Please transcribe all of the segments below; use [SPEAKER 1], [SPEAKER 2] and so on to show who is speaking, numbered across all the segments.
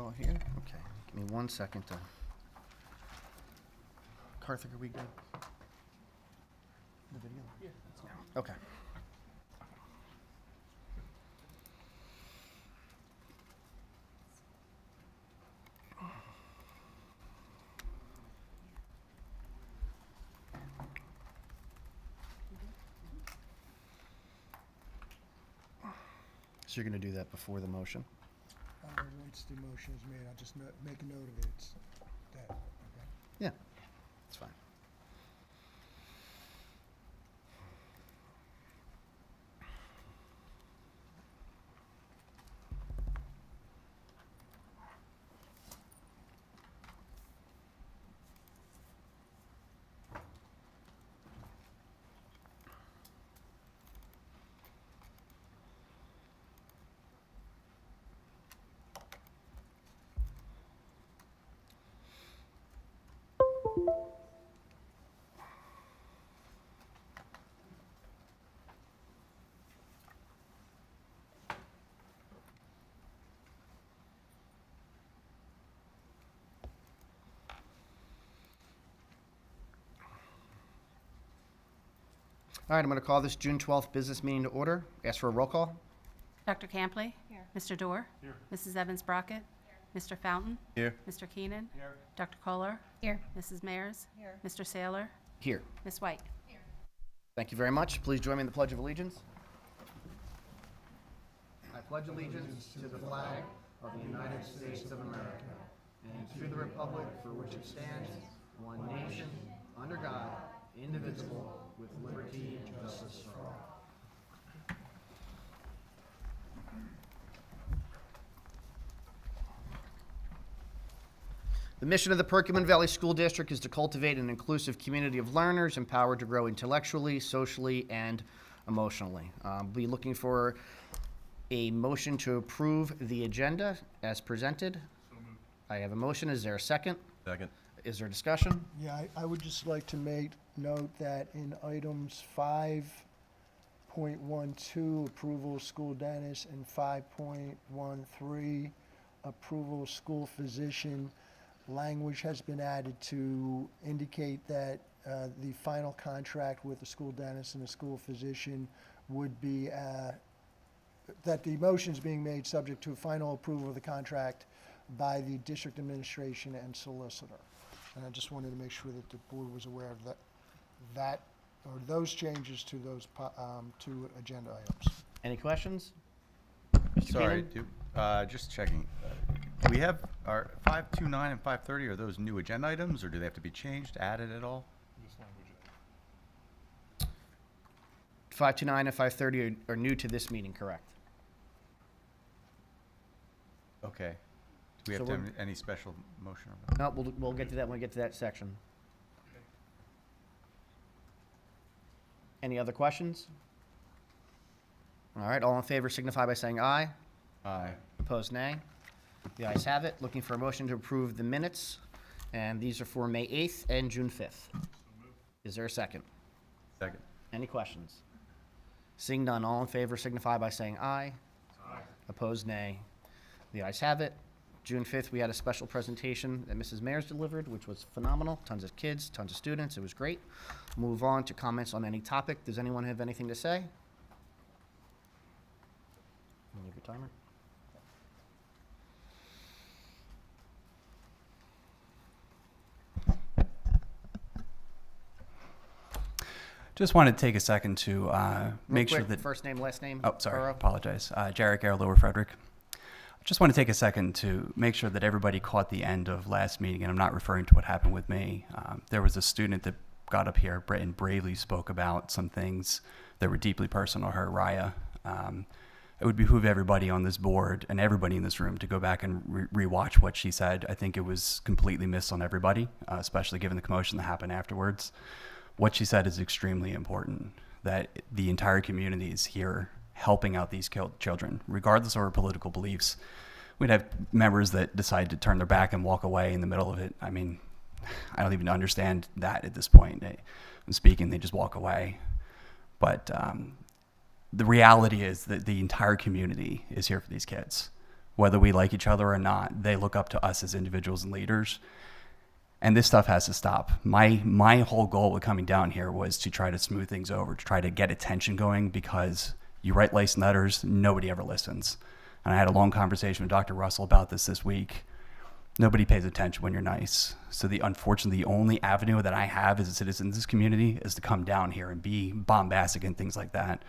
[SPEAKER 1] all here? Okay, give me 1 second to... Karthik, are we good? The video? Yeah. Okay. So you're going to do that before the motion?
[SPEAKER 2] Once the motion is made, I'll just make a note of it. It's that, okay?
[SPEAKER 1] Yeah, that's fine. All right, I'm going to call this June 12th business meeting to order. Ask for a roll call.
[SPEAKER 3] Dr. Campley? Here. Mr. Dorr? Here. Mrs. Evans-Brockett? Here. Mr. Fountain?
[SPEAKER 4] Here.
[SPEAKER 3] Mr. Keenan?
[SPEAKER 4] Here.
[SPEAKER 3] Dr. Kohler?
[SPEAKER 5] Here.
[SPEAKER 3] Mrs. Mayers?
[SPEAKER 5] Here.
[SPEAKER 3] Mr. Saylor?
[SPEAKER 1] Here.
[SPEAKER 3] Ms. White?
[SPEAKER 1] Thank you very much. Please join me in the Pledge of Allegiance. I pledge allegiance to the flag of the United States of America and to the republic for which it stands, one nation, under God, indivisible, with liberty and justice for all. The mission of the Perkiomen Valley School District is to cultivate an inclusive community of learners empowered to grow intellectually, socially, and emotionally. Be looking for a motion to approve the agenda as presented. So moved. I have a motion. Is there a second?
[SPEAKER 4] Second.
[SPEAKER 1] Is there discussion?
[SPEAKER 2] Yeah, I would just like to make note that in items 5.12, approval of school dentist, and 5.13, approval of school physician, language has been added to indicate that the final contract with the school dentist and the school physician would be, that the motion's being made subject to final approval of the contract by the district administration and solicitor. And I just wanted to make sure that the board was aware of that or those changes to those two agenda items.
[SPEAKER 1] Any questions?
[SPEAKER 4] Sorry,
[SPEAKER 1] Keenan?
[SPEAKER 4] just checking. Do we have our 529 and 530, are those new agenda items, or do they have to be changed, added at all?
[SPEAKER 1] 529 and 530 are new to this meeting, correct?
[SPEAKER 4] Okay. Do we
[SPEAKER 1] So
[SPEAKER 4] have to
[SPEAKER 1] we're-
[SPEAKER 4] have any special motion on that?
[SPEAKER 1] No, we'll get to that when we get to that section. Any other questions? All right, all in favor signify by saying aye.
[SPEAKER 4] Aye.
[SPEAKER 1] Opposed, nay. The ayes have it. Looking for a motion to approve the minutes, and these are for May 8th and June 5th. Is there a second?
[SPEAKER 4] Second.
[SPEAKER 1] Any questions? Seeing none, all in favor signify by saying aye. Aye. Opposed, nay. The ayes have it. June 5th, we had a special presentation that Mrs. Mayers delivered, which was phenomenal. Tons of kids, tons of students. It was great. Move on to comments on any topic. Does anyone have anything to say? You have your timer?
[SPEAKER 6] Just wanted to take a second to make
[SPEAKER 1] Real
[SPEAKER 6] sure
[SPEAKER 1] quick,
[SPEAKER 6] that.
[SPEAKER 1] first name, last name.
[SPEAKER 6] Oh, sorry.
[SPEAKER 1] Borough.
[SPEAKER 6] Apologize. Jarek Air, Lower Frederick. Just want to take a second to make sure that everybody caught the end of last meeting, and I'm not referring to what happened with me. There was a student that got up here and bravely spoke about some things that were deeply personal to her, Raya. It would behoove everybody on this board and everybody in this room to go back and rewatch what she said. I think it was completely missed on everybody, especially given the commotion that happened afterwards. What she said is extremely important, that the entire community is here helping out these children, regardless of our political beliefs. We'd have members that decide to turn their back and walk away in the middle of it. I mean, I don't even understand that at this point. When speaking, they just walk away. But the reality is that the entire community is here for these kids. Whether we like each other or not, they look up to us as individuals and leaders. And this stuff has to stop. My whole goal with coming down here was to try to smooth things over, to try to get attention going, because you write nice letters, nobody ever listens. And I had a long conversation with Dr. Russell about this week. Nobody pays attention when you're nice. So unfortunately, the only avenue that I have as a citizen of this community is to come down here and be bombastic and things like that.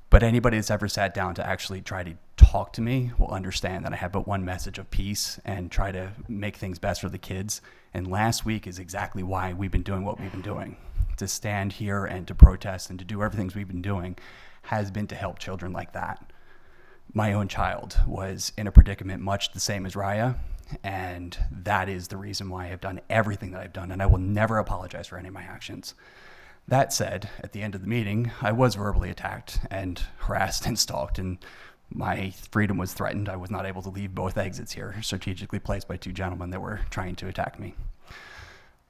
[SPEAKER 6] But anybody that's ever sat down to actually try to talk to me will understand that I have but one message of peace and try to make things best for the kids. And last week is exactly why we've been doing what we've been doing. To stand here and to protest and to do everything we've been doing has been to help children like that. My own child was in a predicament much the same as Raya, and that is the reason why I've done everything that I've done, and I will never apologize for any of my actions. That said, at the end of the meeting, I was verbally attacked and harassed and stalked, and my freedom was threatened. I was not able to leave both exits here, strategically placed by two gentlemen that were trying to attack me.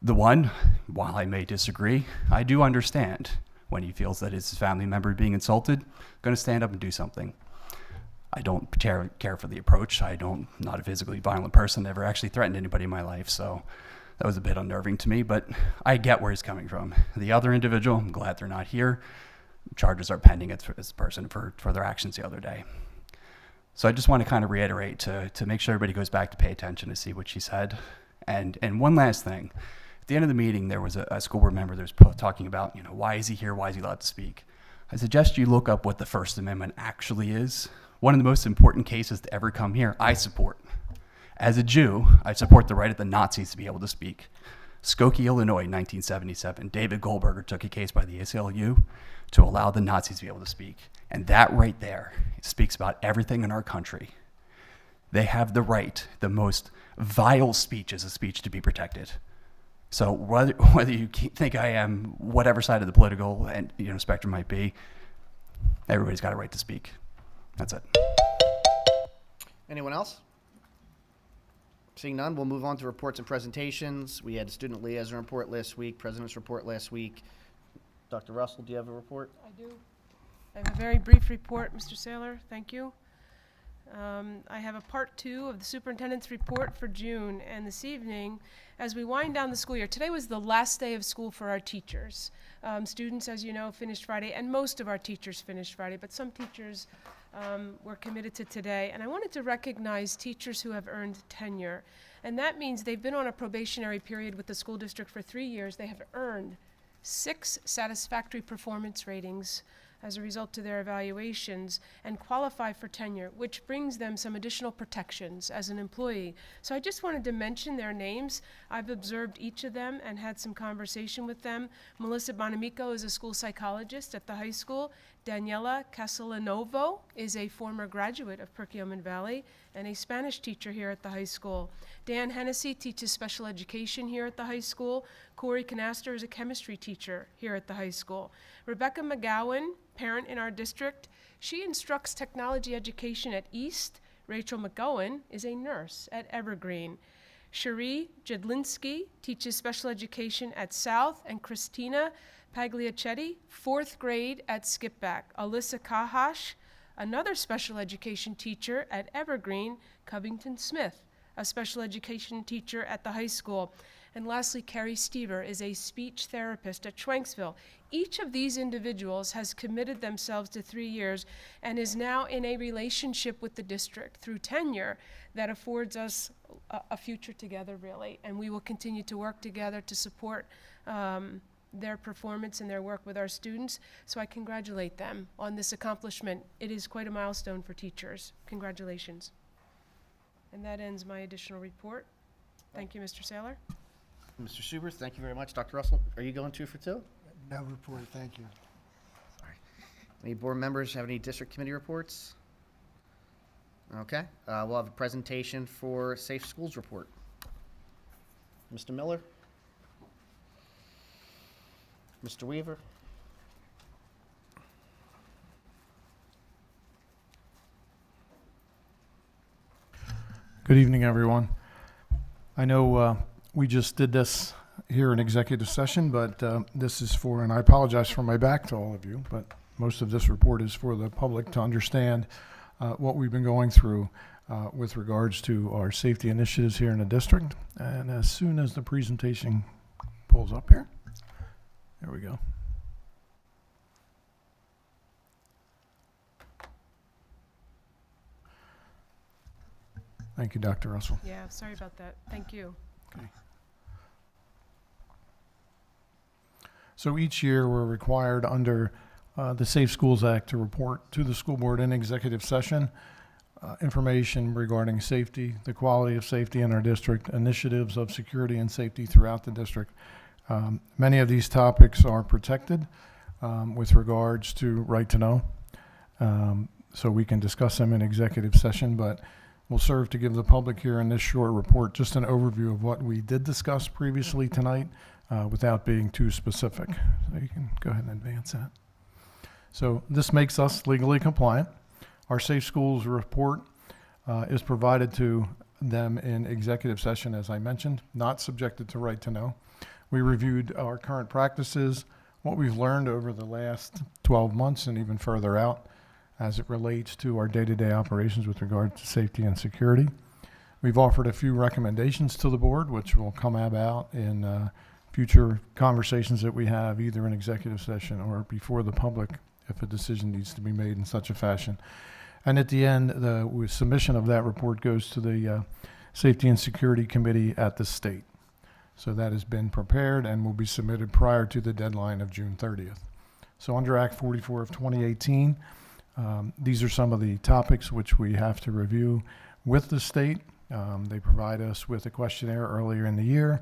[SPEAKER 6] The one, while I may disagree, I do understand when he feels that his family member is being insulted, going to stand up and do something. I don't care for the approach. Not a physically violent person, never actually threatened anybody in my life, so that was a bit unnerving to me, but I get where he's coming from. The other individual, I'm glad they're not here. Charges are pending against this person for their actions the other day. So I just want to kind of reiterate to make sure everybody goes back to pay attention to see what she said. And one last thing. At the end of the meeting, there was a school board member that was talking about, why is he here? Why is he allowed to speak? I suggest you look up what the First Amendment actually is. One of the most important cases to ever come here, I support. As a Jew, I support the right of the Nazis to be able to speak. Skokie, Illinois, 1977. David Goldberger took a case by the ACLU to allow the Nazis to be able to speak. And that right there speaks about everything in our country. They have the right, the most vile speech is a speech to be protected. So whether you think I am whatever side of the political spectrum might be, everybody's got a right to speak. That's it.
[SPEAKER 1] Anyone else? Seeing none, we'll move on to reports and presentations. We had a student liaison report last week, president's report last week. Dr. Russell, do you have a report?
[SPEAKER 5] I do. I have a very brief report, Mr. Saylor. Thank you. I have a part 2 of the superintendent's report for June, and this evening, as we wind down the school year, today was the last day of school for our teachers. Students, as you know, finished Friday, and most of our teachers finished Friday, but some teachers were committed to today. And I wanted to recognize teachers who have earned tenure, and that means they've been on a probationary period with the school district for 3 years. They have earned 6 satisfactory performance ratings as a result of their evaluations and qualify for tenure, which brings them some additional protections as an employee. So I just wanted to mention their names. I've observed each of them and had some conversation with them. Melissa Bonamico is a school psychologist at the high school. Daniela Castellanovo is a former graduate of Perkiomen Valley and a Spanish teacher here at the high school. Dan Hennessy teaches special education here at the high school. Corey Canaster is a chemistry teacher here at the high school. Rebecca McGowan, parent in our district, she instructs technology education at East. Rachel McGowan is a nurse at Evergreen. Cherie Jedlinski teaches special education at South, and Christina Pagliacetti, 4th grade at Skipback. Alyssa Kahash, another special education teacher at Evergreen. Covington Smith, a special education teacher at the high school. And lastly, Carrie Stever is a speech therapist at Schwenksville. Each of these individuals has committed themselves to 3 years and is now in a relationship with the district through tenure that affords us a future together, really. And we will continue to work together to support their performance and their work with our students. So I congratulate them on this accomplishment. It is quite a milestone for teachers. Congratulations. And that ends my additional report. Thank you, Mr. Saylor.
[SPEAKER 1] Mr. Schubert, thank you very much. Dr. Russell, are you going 2 for 2?
[SPEAKER 2] No report, thank you.
[SPEAKER 1] Any board members have any district committee reports? Okay, we'll have a presentation for Safe Schools report. Mr. Miller? Mr. Weaver?
[SPEAKER 7] Good evening, everyone. I know we just did this here in executive session, but this is for, and I apologize for my back to all of you, but most of this report is for the public to understand what we've been going through. with regards to our safety initiatives here in the district. And as soon as the presentation pulls up here, there we go. Thank you, Dr. Russell.
[SPEAKER 5] Yeah, sorry about that. Thank you.
[SPEAKER 7] So each year, we're required under the Safe Schools Act to report to the school board in executive session information regarding safety, the quality of safety in our district, initiatives of security and safety throughout the district. Many of these topics are protected with regards to right to know. So we can discuss them in executive session, but will serve to give the public here in this short report just an overview of what we did discuss previously tonight without being too specific. So you can go ahead and advance that. So this makes us legally compliant. Our Safe Schools report is provided to them in executive session, as I mentioned, not subjected to right to know. We reviewed our current practices, what we've learned over the last 12 months and even further out as it relates to our day-to-day operations with regard to safety and security. We've offered a few recommendations to the board, which will come about in future conversations that we have either in executive session or before the public if a decision needs to be made in such a fashion. And at the end, the submission of that report goes to the Safety and Security Committee at the state. So that has been prepared and will be submitted prior to the deadline of June 30th. So under Act 44 of 2018, these are some of the topics which we have to review with the state. They provide us with a questionnaire earlier in the year.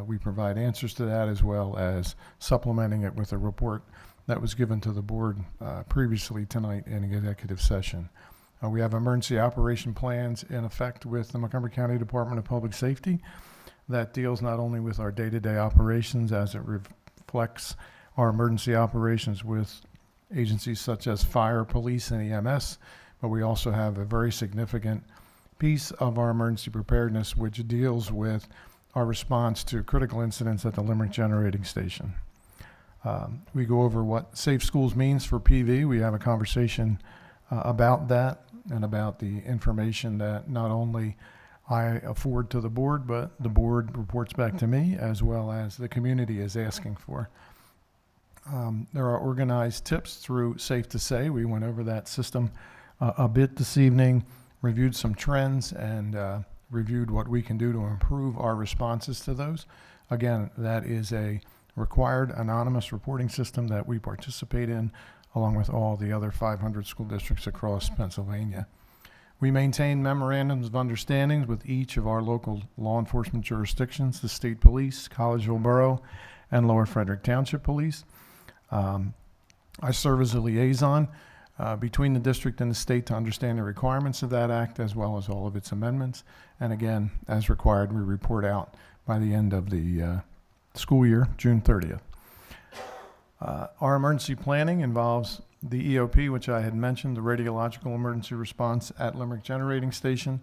[SPEAKER 7] We provide answers to that as well as supplementing it with a report that was given to the board previously tonight in executive session. We have emergency operation plans in effect with the Montgomery County Department of Public Safety that deals not only with our day-to-day operations as it reflects our emergency operations with agencies such as fire, police, and EMS, but we also have a very significant piece of our emergency preparedness which deals with our response to critical incidents at the Limerick Generating Station. We go over what Safe Schools means for PV. We have a conversation about that and about the information that not only I afford to the board, but the board reports back to me as well as the community is asking for. There are organized tips through Safe to Say. We went over that system a bit this evening, reviewed some trends, and reviewed what we can do to improve our responses to those. Again, that is a required anonymous reporting system that we participate in along with all the other 500 school districts across Pennsylvania. We maintain memorandums of understandings with each of our local law enforcement jurisdictions, the state police, Collegeville Borough, and Lower Frederick Township Police. I serve as a liaison between the district and the state to understand the requirements of that act as well as all of its amendments. And again, as required, we report out by the end of the school year, June 30th. Our emergency planning involves the EOP, which I had mentioned, the radiological emergency response at Limerick Generating Station,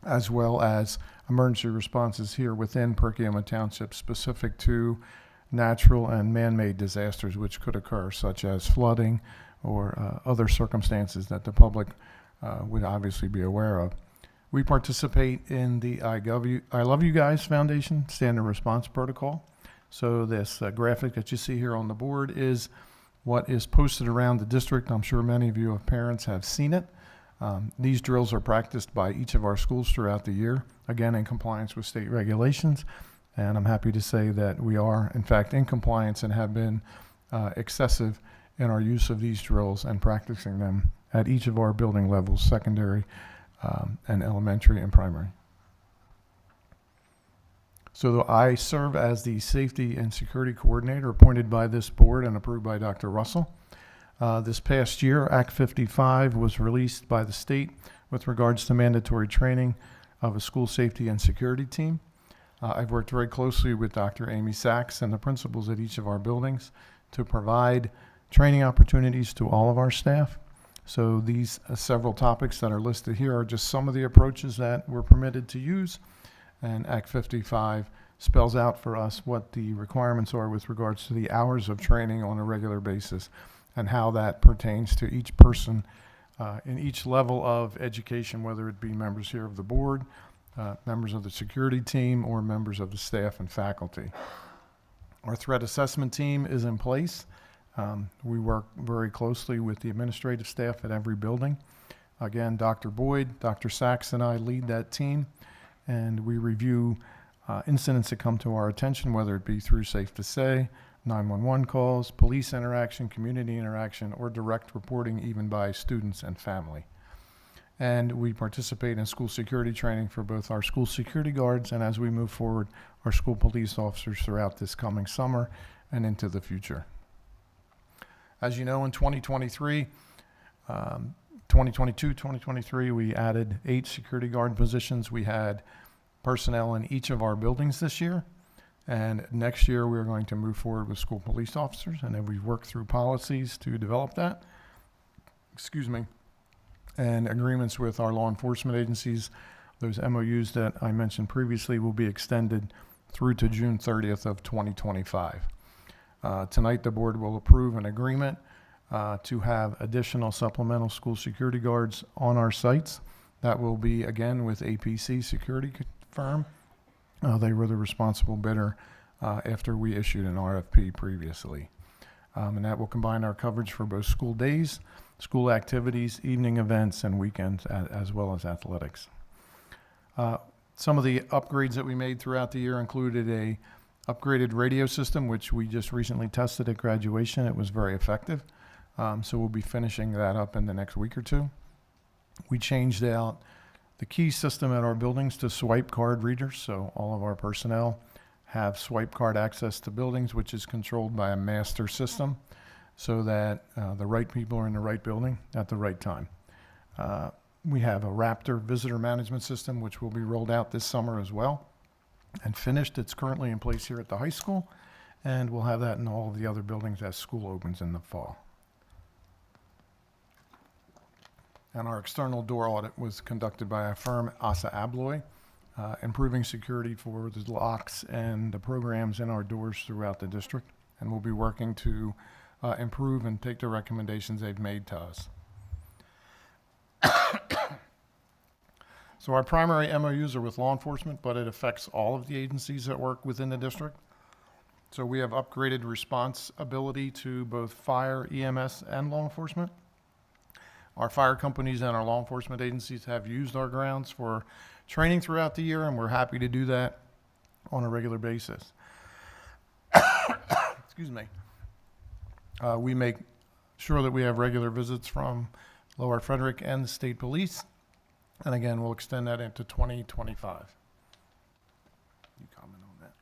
[SPEAKER 7] as well as emergency responses here within Perkiomen Township specific to natural and man-made disasters which could occur, such as flooding or other circumstances that the public would obviously be aware of. We participate in the I Love You Guys Foundation Standard Response Protocol. So this graphic that you see here on the board is what is posted around the district. I'm sure many of you parents have seen it. These drills are practiced by each of our schools throughout the year, again in compliance with state regulations. And I'm happy to say that we are, in fact, in compliance and have been excessive in our use of these drills and practicing them at each of our building levels, secondary and elementary and primary. So I serve as the Safety and Security Coordinator appointed by this board and approved by Dr. Russell. This past year, Act 55 was released by the state with regards to mandatory training of a school safety and security team. I've worked very closely with Dr. Amy Sachs and the principals at each of our buildings to provide training opportunities to all of our staff. So these several topics that are listed here are just some of the approaches that we're permitted to use. And Act 55 spells out for us what the requirements are with regards to the hours of training on a regular basis and how that pertains to each person in each level of education, whether it be members here of the board, members of the security team, or members of the staff and faculty. Our threat assessment team is in place. We work very closely with the administrative staff at every building. Again, Dr. Boyd, Dr. Sachs, and I lead that team, and we review incidents that come to our attention, whether it be through Safe to Say, 911 calls, police interaction, community interaction, or direct reporting even by students and family. And we participate in school security training for both our school security guards and, as we move forward, our school police officers throughout this coming summer and into the future. As you know, in 2022, 2023, we added 8 security guard positions. We had personnel in each of our buildings this year. And next year, we're going to move forward with school police officers, and then we work through policies to develop that. And agreements with our law enforcement agencies. Those MOUs that I mentioned previously will be extended through to June 30th of 2025. Tonight, the board will approve an agreement to have additional supplemental school security guards on our sites. That will be, again, with APC Security Firm. They were the responsible bidder after we issued an RFP previously. And that will combine our coverage for both school days, school activities, evening events, and weekends, as well as athletics. Some of the upgrades that we made throughout the year included a upgraded radio system, which we just recently tested at graduation. It was very effective. So we'll be finishing that up in the next week or two. We changed out the key system at our buildings to swipe card readers, so all of our personnel have swipe card access to buildings, which is controlled by a master system, so that the right people are in the right building at the right time. We have a Raptor visitor management system, which will be rolled out this summer as well and finished. It's currently in place here at the high school, and we'll have that in all of the other buildings as school opens in the fall. And our external door audit was conducted by a firm, Asa Abloy, improving security for the locks and the programs in our doors throughout the district. And we'll be working to improve and take the recommendations they've made to us. So our primary MOUs are with law enforcement, but it affects all of the agencies that work within the district. So we have upgraded responsibility to both fire, EMS, and law enforcement. Our fire companies and our law enforcement agencies have used our grounds for training throughout the year, and we're happy to do that on a regular basis. Excuse me. We make sure that we have regular visits from Lower Frederick and the state police. And again, we'll extend that into 2025. You comment on that?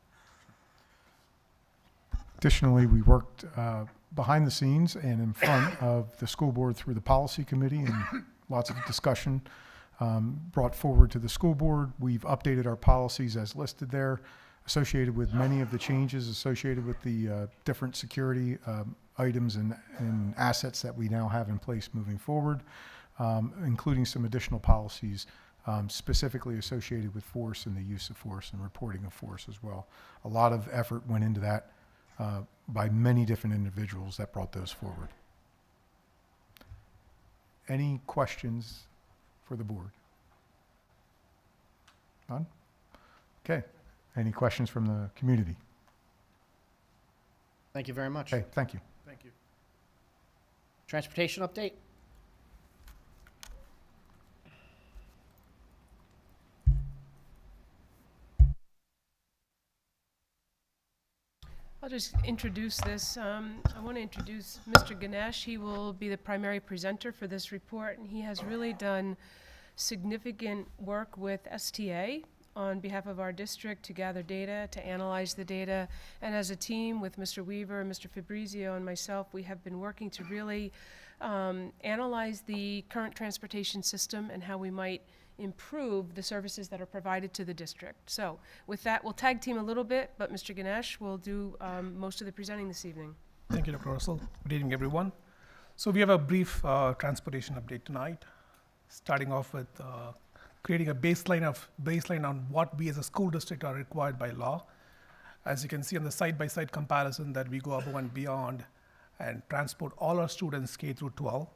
[SPEAKER 8] Additionally, we worked behind the scenes and in front of the school board through the policy committee, and lots of discussion brought forward to the school board. We've updated our policies as listed there, associated with many of the changes associated with the different security items and assets that we now have in place moving forward, including some additional policies specifically associated with force and the use of force and reporting of force as well. A lot of effort went into that by many different individuals that brought those forward. Any questions for the board? None? Okay. Any questions from the community?
[SPEAKER 1] Thank you very much.
[SPEAKER 8] Okay, thank you.
[SPEAKER 1] Thank you. Transportation update?
[SPEAKER 5] I'll just introduce this. I want to introduce Mr. Ganesh. He will be the primary presenter for this report, and he has really done significant work with STA on behalf of our district to gather data, to analyze the data, and as a team with Mr. Weaver, Mr. Fabrizio, and myself, we have been working to really analyze the current transportation system and how we might improve the services that are provided to the district. So with that, we'll tag team a little bit, but Mr. Ganesh will do most of the presenting this evening.
[SPEAKER 9] Thank you, Dr. Russell. Good evening, everyone. So we have a brief transportation update tonight, starting off with creating a baseline on what we as a school district are required by law. As you can see on the side-by-side comparison that we go above and beyond and transport all our students K through 12.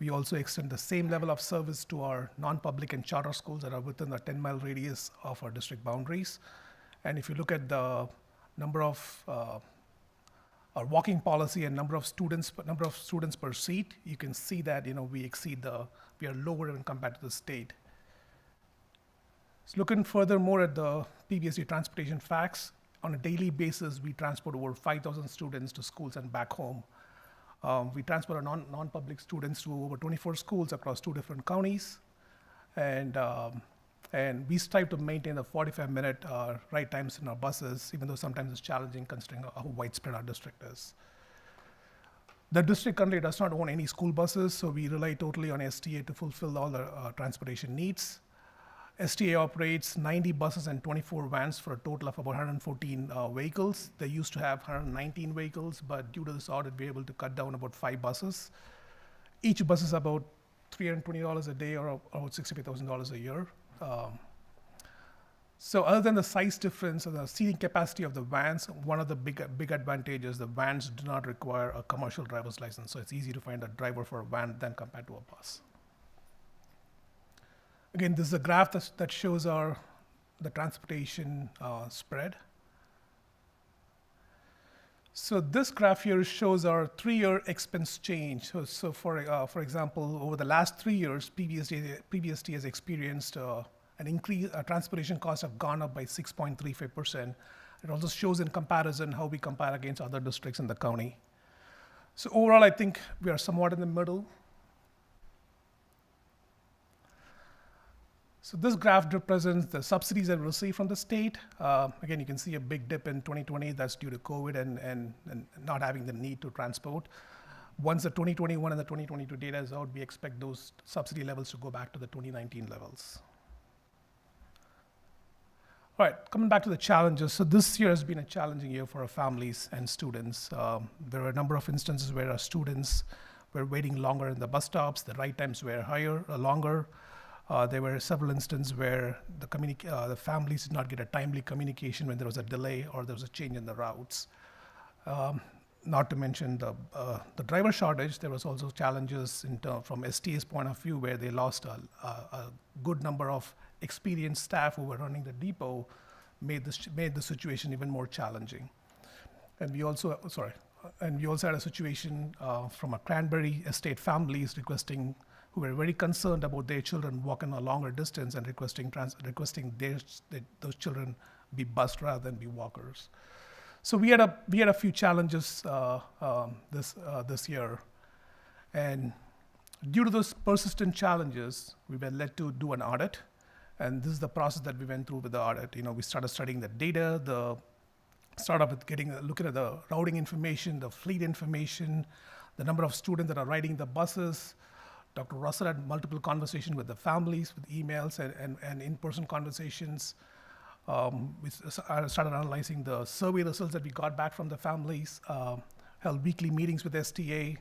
[SPEAKER 9] We also extend the same level of service to our non-public and charter schools that are within the 10-mile radius of our district boundaries. And if you look at the number of our walking policy and number of students per seat, you can see that we are lower when compared to the state. So looking furthermore at the PVSD transportation facts, on a daily basis, we transport over 5,000 students to schools and back home. We transport our non-public students to over 24 schools across 2 different counties. And we strive to maintain the 45-minute ride times in our buses, even though sometimes it's challenging considering how widespread our district is. The district currently does not own any school buses, so we rely totally on STA to fulfill all the transportation needs. STA operates 90 buses and 24 vans for a total of about 114 vehicles. They used to have 119 vehicles, but due to this audit, we're able to cut down about 5 buses. Each bus is about $320 a day or about $65,000 a year. So other than the size difference and the seating capacity of the vans, one of the big advantages, the vans do not require a commercial driver's license, so it's easy to find a driver for a van than compared to a bus. Again, this is a graph that shows the transportation spread. So this graph here shows our 3-year expense change. So for example, over the last 3 years, PVSD has experienced an increase. Transportation costs have gone up by 6.35%. It also shows in comparison how we compare against other districts in the county. So overall, I think we are somewhat in the middle. So this graph represents the subsidies that we receive from the state. Again, you can see a big dip in 2020. That's due to COVID and not having the need to transport. Once the 2021 and the 2022 data is out, we expect those subsidy levels to go back to the 2019 levels. All right, coming back to the challenges. So this year has been a challenging year for our families and students. There were a number of instances where our students were waiting longer in the bus stops. The ride times were longer. There were several instances where the families did not get a timely communication when there was a delay or there was a change in the routes. Not to mention the driver shortage. There was also challenges from STA's point of view where they lost a good number of experienced staff who were running the depot, made the situation even more challenging. And we also had a situation from a Cranberry estate families who were very concerned about their children walking a longer distance and requesting those children be bused rather than be walkers. So we had a few challenges this year, and due to those persistent challenges, we were led to do an audit, and this is the process that we went through with the audit. We started studying the data, started with looking at the routing information, the fleet information, the number of students that are riding the buses. Dr. Russell had multiple conversations with the families, with emails and in-person conversations. We started analyzing the survey results that we got back from the families, held weekly meetings with STA.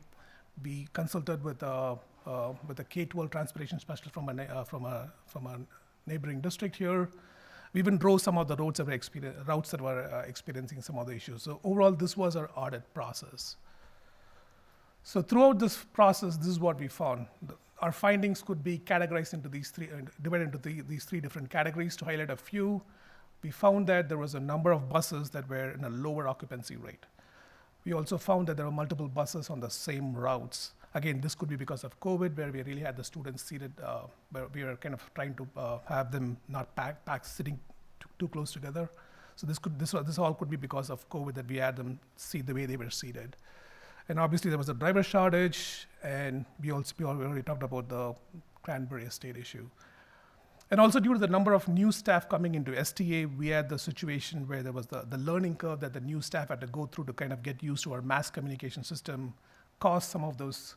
[SPEAKER 9] We consulted with a K-12 transportation specialist from a neighboring district here. We even drove some of the routes that were experiencing some of the issues. So overall, this was our audit process. So throughout this process, this is what we found. Our findings could be categorized into divided into these 3 different categories. To highlight a few, we found that there was a number of buses that were in a lower occupancy rate. We also found that there were multiple buses on the same routes. Again, this could be because of COVID, where we really had the students seated, where we were kind of trying to have them not packed sitting too close together. So this all could be because of COVID that we had them seat the way they were seated. And obviously there was a driver shortage, and we already talked about the Cranberry estate issue. And also due to the number of new staff coming into STA, we had the situation where there was the learning curve that the new staff had to go through to kind of get used to our mass communication system, caused some of those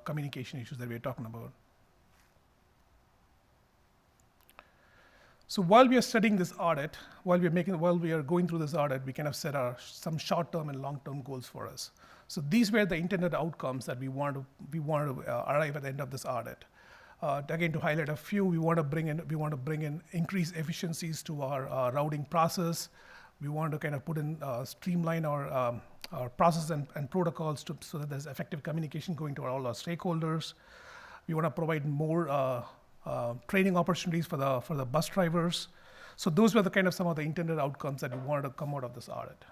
[SPEAKER 9] communication issues that we were talking about. So while we are studying this audit, while we are going through this audit, we kind of set some short-term and long-term goals for us. So these were the intended outcomes that we want to arrive at the end of this audit. Again, to highlight a few, we want to bring in increased efficiencies to our routing process. We want to kind of put in streamline our process and protocols so that there's effective communication going to all our stakeholders. We want to provide more training opportunities for the bus drivers. So those were the kind of some of the intended outcomes that we wanted to come out of this audit.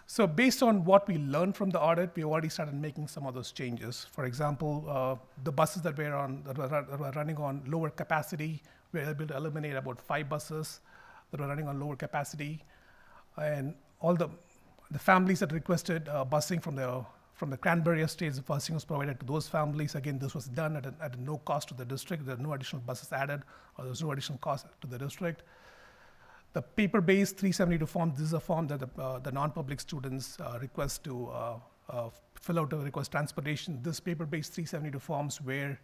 [SPEAKER 9] So based on what we learned from the audit, we already started making some of those changes. For example, the buses that were running on lower capacity, we were able to eliminate about 5 buses that were running on lower capacity, and all the families that requested busing from the Cranberry Estates, the busing was provided to those families. Again, this was done at no cost to the district. There are no additional buses added, or there's no additional cost to the district. The paper-based 372 form, this is a form that the non-public students request to fill out to request transportation. This paper-based 372 forms were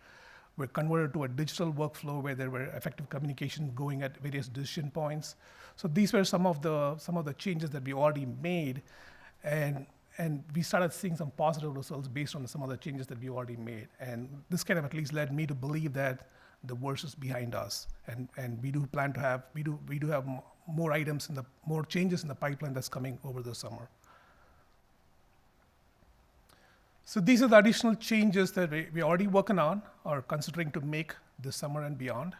[SPEAKER 9] converted to a digital workflow where there were effective communication going at various decision points. So these were some of the changes that we already made, and we started seeing some positive results based on some of the changes that we already made. And this kind of at least led me to believe that the worst is behind us, and we do plan to have more items more changes in the pipeline that's coming over the summer. So these are the additional changes that we're already working on or considering to make this summer and beyond.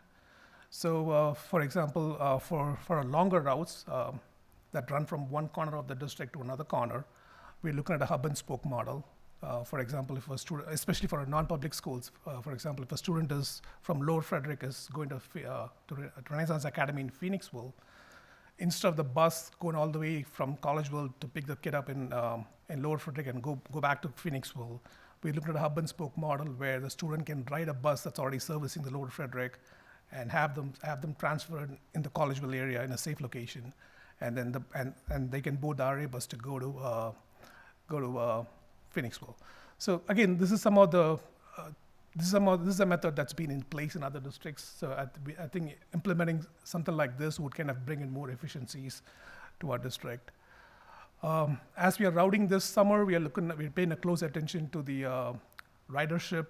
[SPEAKER 9] So for example, for longer routes that run from one corner of the district to another corner, we're looking at a hub and spoke model. For example, if a student, especially for our non-public schools, for example, if a student is from Lower Frederick is going to Renaissance Academy in Phoenixville, instead of the bus going all the way from Collegeville to pick the kid up in Lower Frederick and go back to Phoenixville, we're looking at a hub and spoke model where the student can ride a bus that's already servicing the Lower Frederick and have them transferred in the Collegeville area in a safe location, and then they can board the RA bus to go to Phoenixville. So again, this is a method that's been in place in other districts. So I think implementing something like this would kind of bring in more efficiencies to our district. As we are routing this summer, we're paying a close attention to the ridership,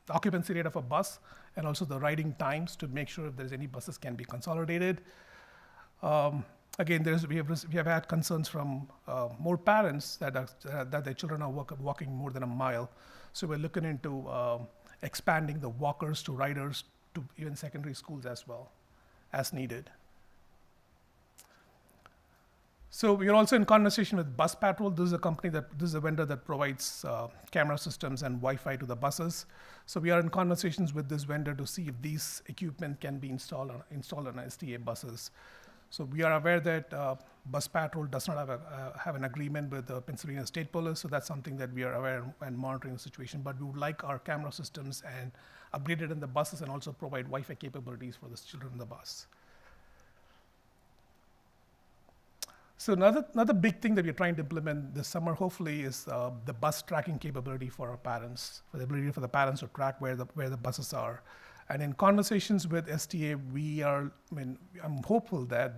[SPEAKER 9] occupancy rate of a bus, and also the riding times to make sure if there's any buses can be consolidated. Again, we have had concerns from more parents that their children are walking more than a mile. So we're looking into expanding the walkers to riders to even secondary schools as well, as needed. So we are also in conversation with Bus Patrol. This is a vendor that provides camera systems and Wi-Fi to the buses. So we are in conversations with this vendor to see if these equipment can be installed on STA buses. So we are aware that Bus Patrol does not have an agreement with the Pennsylvania State Police, so that's something that we are aware and monitoring the situation. But we would like our camera systems and upgraded in the buses and also provide Wi-Fi capabilities for the children in the bus. So another big thing that we're trying to implement this summer, hopefully, is the bus tracking capability for our parents, for the ability for the parents to track where the buses are. And in conversations with STA, I'm hopeful that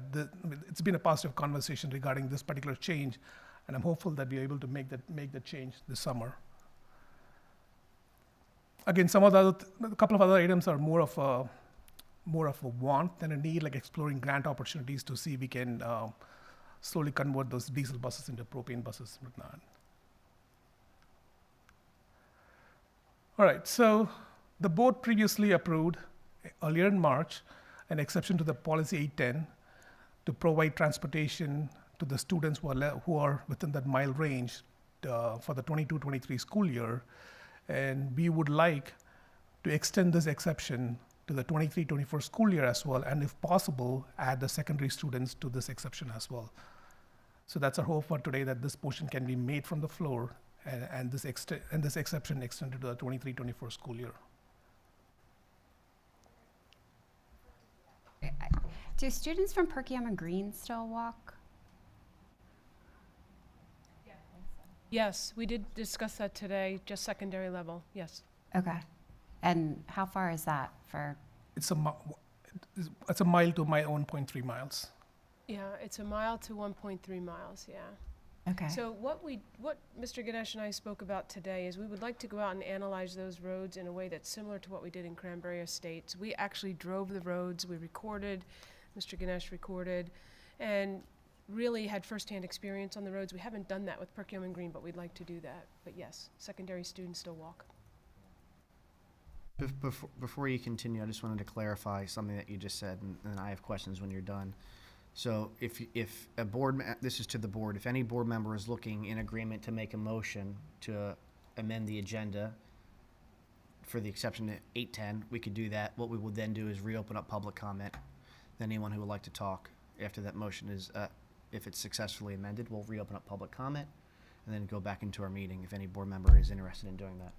[SPEAKER 9] it's been a positive conversation regarding this particular change, and I'm hopeful that we're able to make the change this summer. Again, a couple of other items are more of a want than a need, like exploring grant opportunities to see if we can slowly convert those diesel buses into propane buses and whatnot. All right, so the board previously approved, earlier in March, an exception to the policy 810 to provide transportation to the students who are within that mile range for the 22-23 school year. And we would like to extend this exception to the 23-24 school year as well, and if possible, add the secondary students to this exception as well. So that's our hope for today, that this portion can be made from the floor and this exception extended to the 23-24 school year.
[SPEAKER 10] Do students from Perkiomen Green still walk?
[SPEAKER 5] Yes, we did discuss that today, just secondary level, yes.
[SPEAKER 10] Okay. And how far is that for?
[SPEAKER 9] It's a mile to 1.3 miles.
[SPEAKER 5] Yeah, it's a mile to 1.3 miles, yeah.
[SPEAKER 10] Okay.
[SPEAKER 5] So what Mr. Ganesh and I spoke about today is we would like to go out and analyze those roads in a way that's similar to what we did in Cranberry Estates. We actually drove the roads, we recorded, Mr. Ganesh recorded, and really had firsthand experience on the roads. We haven't done that with Perkiomen and Green, but we'd like to do that. But yes, secondary students still walk.
[SPEAKER 1] Before you continue, I just wanted to clarify something that you just said, and then I have questions when you're done. So if a board, this is to the board, if any board member is looking in agreement to make a motion to amend the agenda for the exception to 8:10, we could do that. What we would then do is reopen up public comment. Anyone who would like to talk after that motion is, if it's successfully amended, we'll reopen up public comment and then go back into our meeting if any board member is interested in doing that.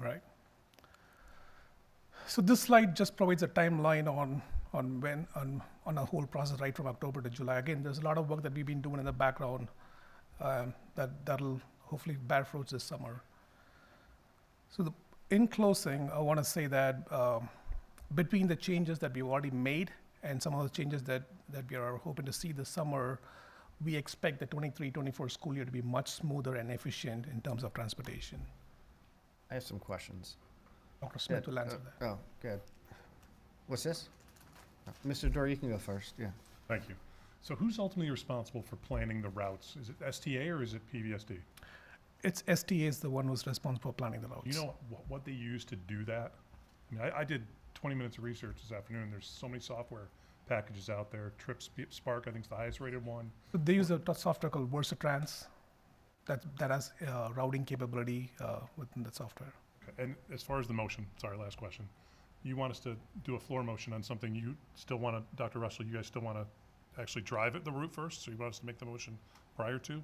[SPEAKER 9] Right. So this slide just provides a timeline on a whole process right from October to July. Again, there's a lot of work that we've been doing in the background that'll hopefully bear fruits this summer. So in closing, I want to say that between the changes that we've already made and some of the changes that we are hoping to see this summer, we expect the 23-24 school year to be much smoother and efficient in terms of transportation.
[SPEAKER 1] I have some questions.
[SPEAKER 9] Dr. Smith will answer that.
[SPEAKER 1] Oh, good. What's this? Mr. Dorr, you can go first, yeah.
[SPEAKER 11] Thank you. So who's ultimately responsible for planning the routes? Is it STA or is it PVSD?
[SPEAKER 9] It's STA is the one who's responsible for planning the routes.
[SPEAKER 11] Do you know what they use to do that? I mean, I did 20 minutes of research this afternoon. There's so many software packages out there. Spark, I think, is the highest rated one.
[SPEAKER 9] So they use a software called Versatrans that has routing capability within the software.
[SPEAKER 11] Okay. And as far as the motion, sorry, last question. You want us to do a floor motion on something you still want to, Dr. Russell, you guys still want to actually drive it the route first? So you want us to make the motion prior to?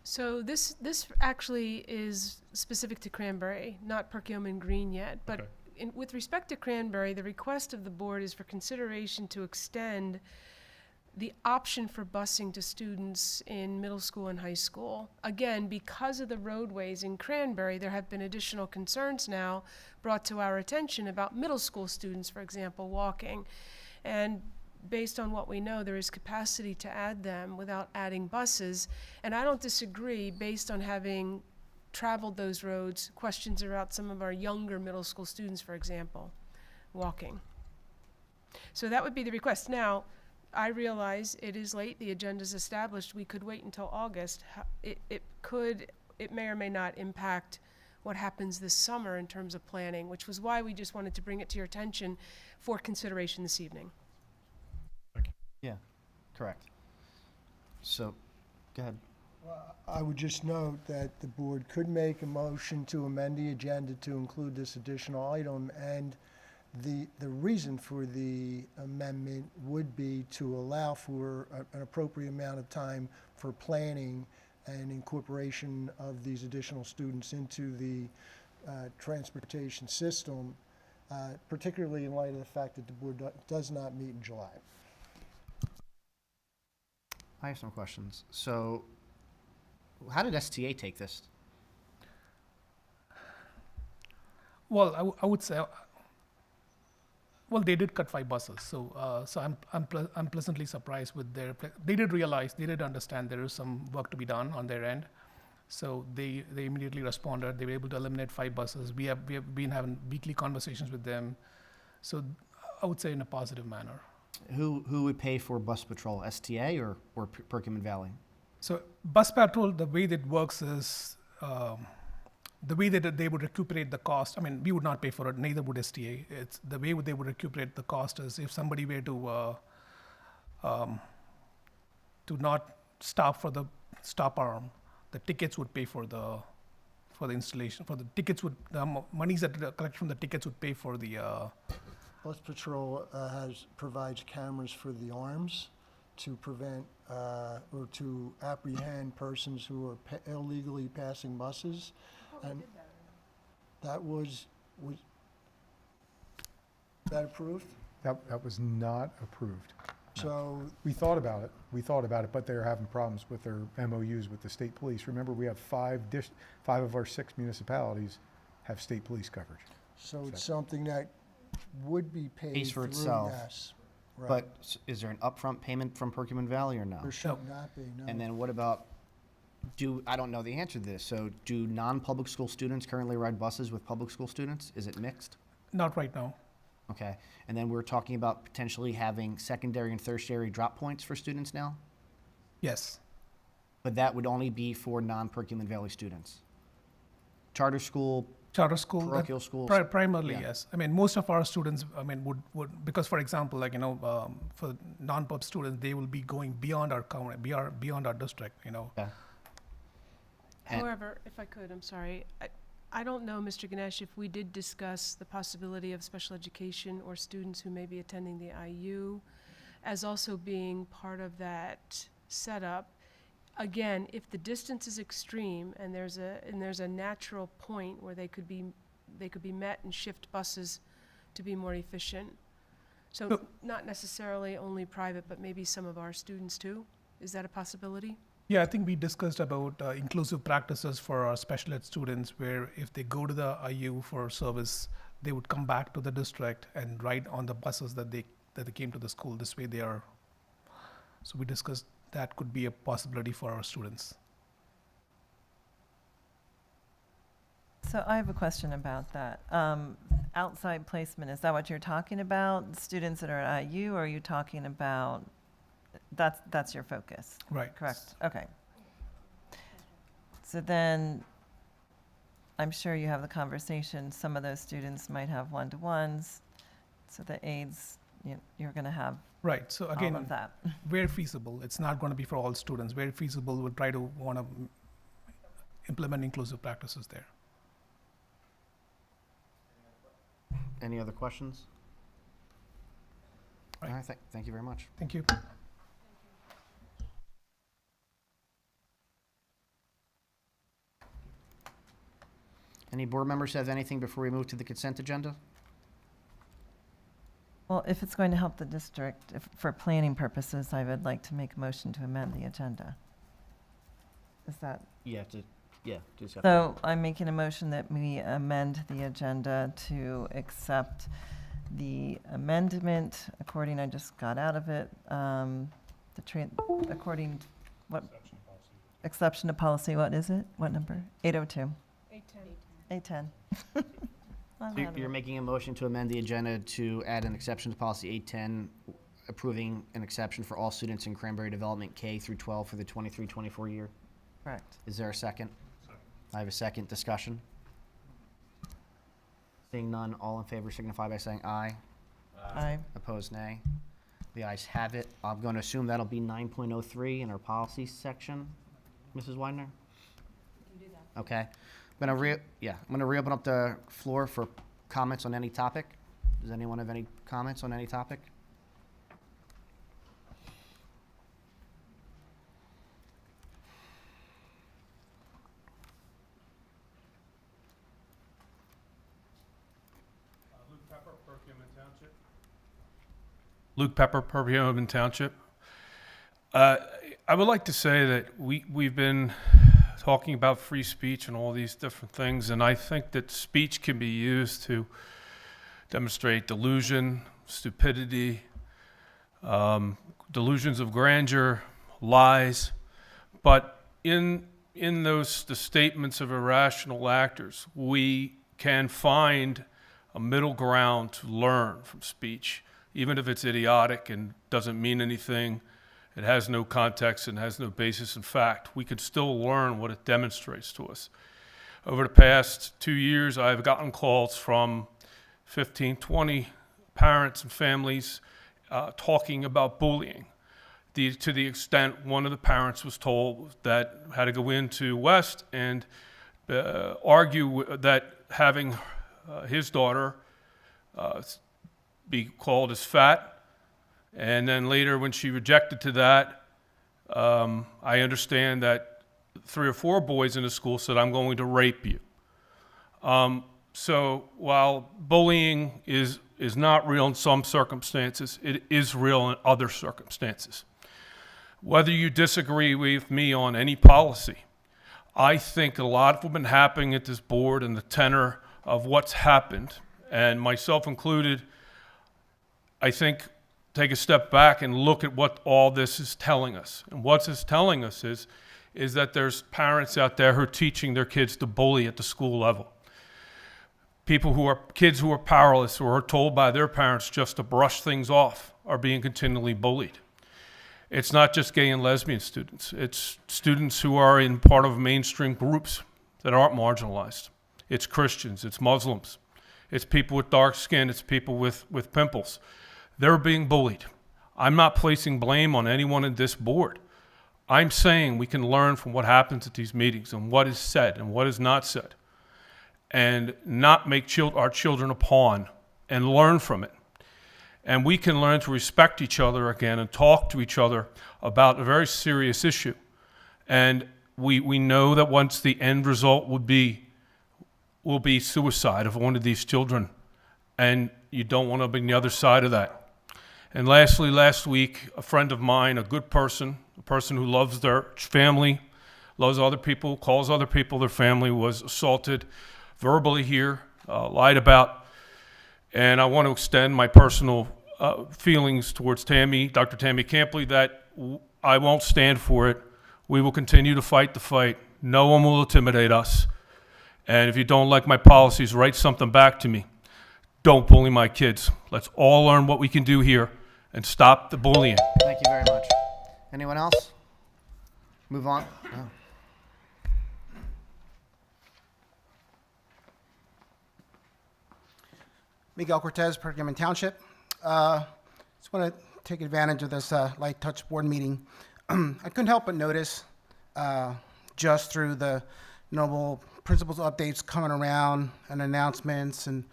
[SPEAKER 5] So this actually is specific to Cranberry, not Perkiomen and Green yet. But
[SPEAKER 11] Okay.
[SPEAKER 5] with respect to Cranberry, the request of the board is for consideration to extend the option for busing to students in middle school and high school. Again, because of the roadways in Cranberry, there have been additional concerns now brought to our attention about middle school students, for example, walking. And based on what we know, there is capacity to add them without adding buses. And I don't disagree, based on having traveled those roads, questions about some of our younger middle school students, for example, walking. So that would be the request. Now, I realize it is late, the agenda's established, we could wait until August. It may or may not impact what happens this summer in terms of planning, which was why we just wanted to bring it to your attention for consideration this evening.
[SPEAKER 1] Yeah, correct. So, go ahead.
[SPEAKER 2] I would just note that the board could make a motion to amend the agenda to include this additional item, and the reason for the amendment would be to allow for an appropriate amount of time for planning and incorporation of these additional students into the transportation system, particularly in light of the fact that the board does not meet in July.
[SPEAKER 1] I have some questions. So, how did STA take this?
[SPEAKER 9] Well, I would say, well, they did cut 5 buses, so I'm pleasantly surprised with their. They did realize, they did understand there is some work to be done on their end, so they immediately responded. They were able to eliminate 5 buses. We have been having weekly conversations with them, so I would say in a positive manner.
[SPEAKER 1] Who would pay for bus patrol, STA or Perkiomen Valley?
[SPEAKER 9] So bus patrol, the way that works is the way that they would recuperate the cost. I mean, we would not pay for it, neither would STA. It's the way they would recuperate the cost is if somebody were to not stop for the stop arm, the tickets would pay for the installation. For the tickets would the monies that are collected from the tickets would pay for the.
[SPEAKER 2] Bus Patrol provides cameras for the arms to prevent or to apprehend persons who are illegally passing buses. And that was that approved?
[SPEAKER 8] That was not approved.
[SPEAKER 2] So
[SPEAKER 8] We thought about it, but they're having problems with their MOUs with the state police. Remember, we have 5 of our 6 municipalities have state police coverage.
[SPEAKER 2] so it's something that would be paid
[SPEAKER 1] Pays for
[SPEAKER 2] through
[SPEAKER 1] itself.
[SPEAKER 2] yes. Right.
[SPEAKER 1] But is there an upfront payment from Perkiomen Valley or no?
[SPEAKER 2] There should not be, no.
[SPEAKER 1] And then what about, I don't know the answer to this, so do non-public school students currently ride buses with public school students? Is it mixed?
[SPEAKER 9] Not right now.
[SPEAKER 1] Okay, and then we're talking about potentially having secondary and tertiary drop points for students now,
[SPEAKER 9] Yes.
[SPEAKER 1] but that would only be for non-Perkiomen Valley students. Charter school,
[SPEAKER 9] Charter school.
[SPEAKER 1] parochial schools.
[SPEAKER 9] Primarily,
[SPEAKER 1] Yeah.
[SPEAKER 9] yes. I mean, most of our students, I mean, would because, for example, like, for non-pub students, they will be going beyond our county, beyond our district,
[SPEAKER 1] Okay. And-
[SPEAKER 5] However, if I could, I'm sorry, I don't know, Mr. Ganesh, if we did discuss the possibility of special education or students who may be attending the IU as also being part of that setup. Again, if the distance is extreme and there's a natural point where they could be met and shift buses to be more efficient. So
[SPEAKER 9] So-
[SPEAKER 5] not necessarily only private, but maybe some of our students too? Is that a possibility?
[SPEAKER 9] Yeah, I think we discussed about inclusive practices for our special ed students, where if they go to the IU for service, they would come back to the district and ride on the buses that they came to the school. This way they are. So we discussed that could be a possibility for our students.
[SPEAKER 12] So I have a question about that. Outside placement, is that what you're talking about? Students that are at IU, or are you talking about, that's your focus?
[SPEAKER 9] Right.
[SPEAKER 12] Correct, okay. So then, I'm sure you have the conversation, some of those students might have one-to-ones, so the aides, you're gonna have
[SPEAKER 9] Right. So
[SPEAKER 12] all
[SPEAKER 9] again,
[SPEAKER 12] of that.
[SPEAKER 9] where feasible, it's not going to be for all students. Where feasible, we'll try to want to implement inclusive practices there.
[SPEAKER 1] Any other questions? All
[SPEAKER 9] Right.
[SPEAKER 1] right, thank you very much.
[SPEAKER 9] Thank you.
[SPEAKER 1] Any board members have anything before we move to the consent agenda?
[SPEAKER 12] Well, if it's going to help the district, for planning purposes, I would like to make a motion to amend the agenda. Is that? So I'm making a motion that we amend the agenda to accept the amendment according, I just got out of it, according, what, exception to policy, what is it? What number? 802. 810.
[SPEAKER 1] So you're making a motion to amend the agenda to add an exception to policy 810, approving an exception for all students in Cranberry Development K through 12 for the 23-24 year.
[SPEAKER 12] Correct.
[SPEAKER 1] Is there a second? I have a second. Discussion? Seeing none, all in favor signify by saying aye.
[SPEAKER 12] Aye.
[SPEAKER 1] Opposed, nay. The ayes have it. I'm going to assume that'll be 9.03 in our policy section, Mrs. Widener? Okay. I'm gonna reopen up the floor for comments on any topic. Does anyone have any comments on any topic?
[SPEAKER 13] Luke Pepper, Perkiomen Township. I would like to say that we've been talking about free speech and all these different things, and I think that speech can be used to demonstrate delusion, stupidity, delusions of grandeur, lies, but in the statements of irrational actors, we can find a middle ground to learn from speech, even if it's idiotic and doesn't mean anything. It has no context and has no basis in fact. We could still learn what it demonstrates to us. Over the past 2 years, I've gotten calls from 15, 20 parents and families talking about bullying. To the extent one of the parents was told that had to go into West and argue that having his daughter be called as fat. And then later, when she rejected to that, I understand that 3 or 4 boys in the school said, "I'm going to rape you." So while bullying is not real in some circumstances, it is real in other circumstances. Whether you disagree with me on any policy, I think a lot of what's been happening at this board and the tenor of what's happened, and myself included, I think take a step back and look at what all this is telling us. And what it's telling us is that there's parents out there who are teaching their kids to bully at the school level. kids who are powerless or are told by their parents just to brush things off are being continually bullied. It's not just gay and lesbian students. It's students who are in part of mainstream groups that aren't marginalized. It's Christians, it's Muslims, it's people with dark skin, it's people with pimples. They're being bullied. I'm not placing blame on anyone in this board. I'm saying we can learn from what happens at these meetings and what is said and what is not said, and not make our children a pawn, and learn from it. And we can learn to respect each other again and talk to each other about a very serious issue. And we know that once the end result will be suicide of one of these children, and you don't want to be on the other side of that. And lastly, last week, a friend of mine, a good person, a person who loves their family, loves other people, calls other people their family, was assaulted verbally here, lied about. And I want to extend my personal feelings towards Dr. Tammy Campley, that I won't stand for it. We will continue to fight the fight. No one will intimidate us. And if you don't like my policies, write something back to me. Don't bully my kids. Let's all learn what we can do here and stop the bullying.
[SPEAKER 1] Thank you very much. Anyone else? Move on. Oh.
[SPEAKER 14] Miguel Cortez, Perkins Township. Just want to take advantage of this light touch board meeting. I couldn't help but notice, just through the normal principals updates coming around and announcements and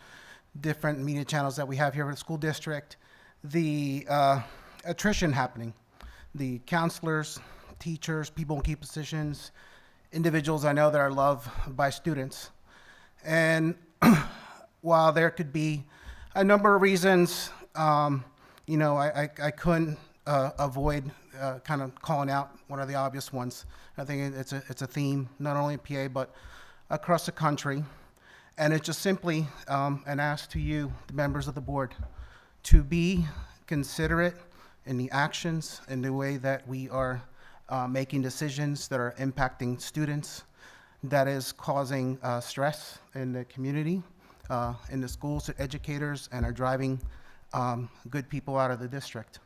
[SPEAKER 14] different media channels that we have here at the school district, the attrition happening. The counselors, teachers, people in key positions, individuals I know that are loved by students. And while there could be a number of reasons, I couldn't avoid kind of calling out one of the obvious ones. I think it's a theme, not only in PA, but across the country. And it's just simply an ask to you, the members of the board, to be considerate in the actions and the way that we are making decisions that are impacting students, that is causing stress in the community, in the schools, educators, and are driving good people out of the district.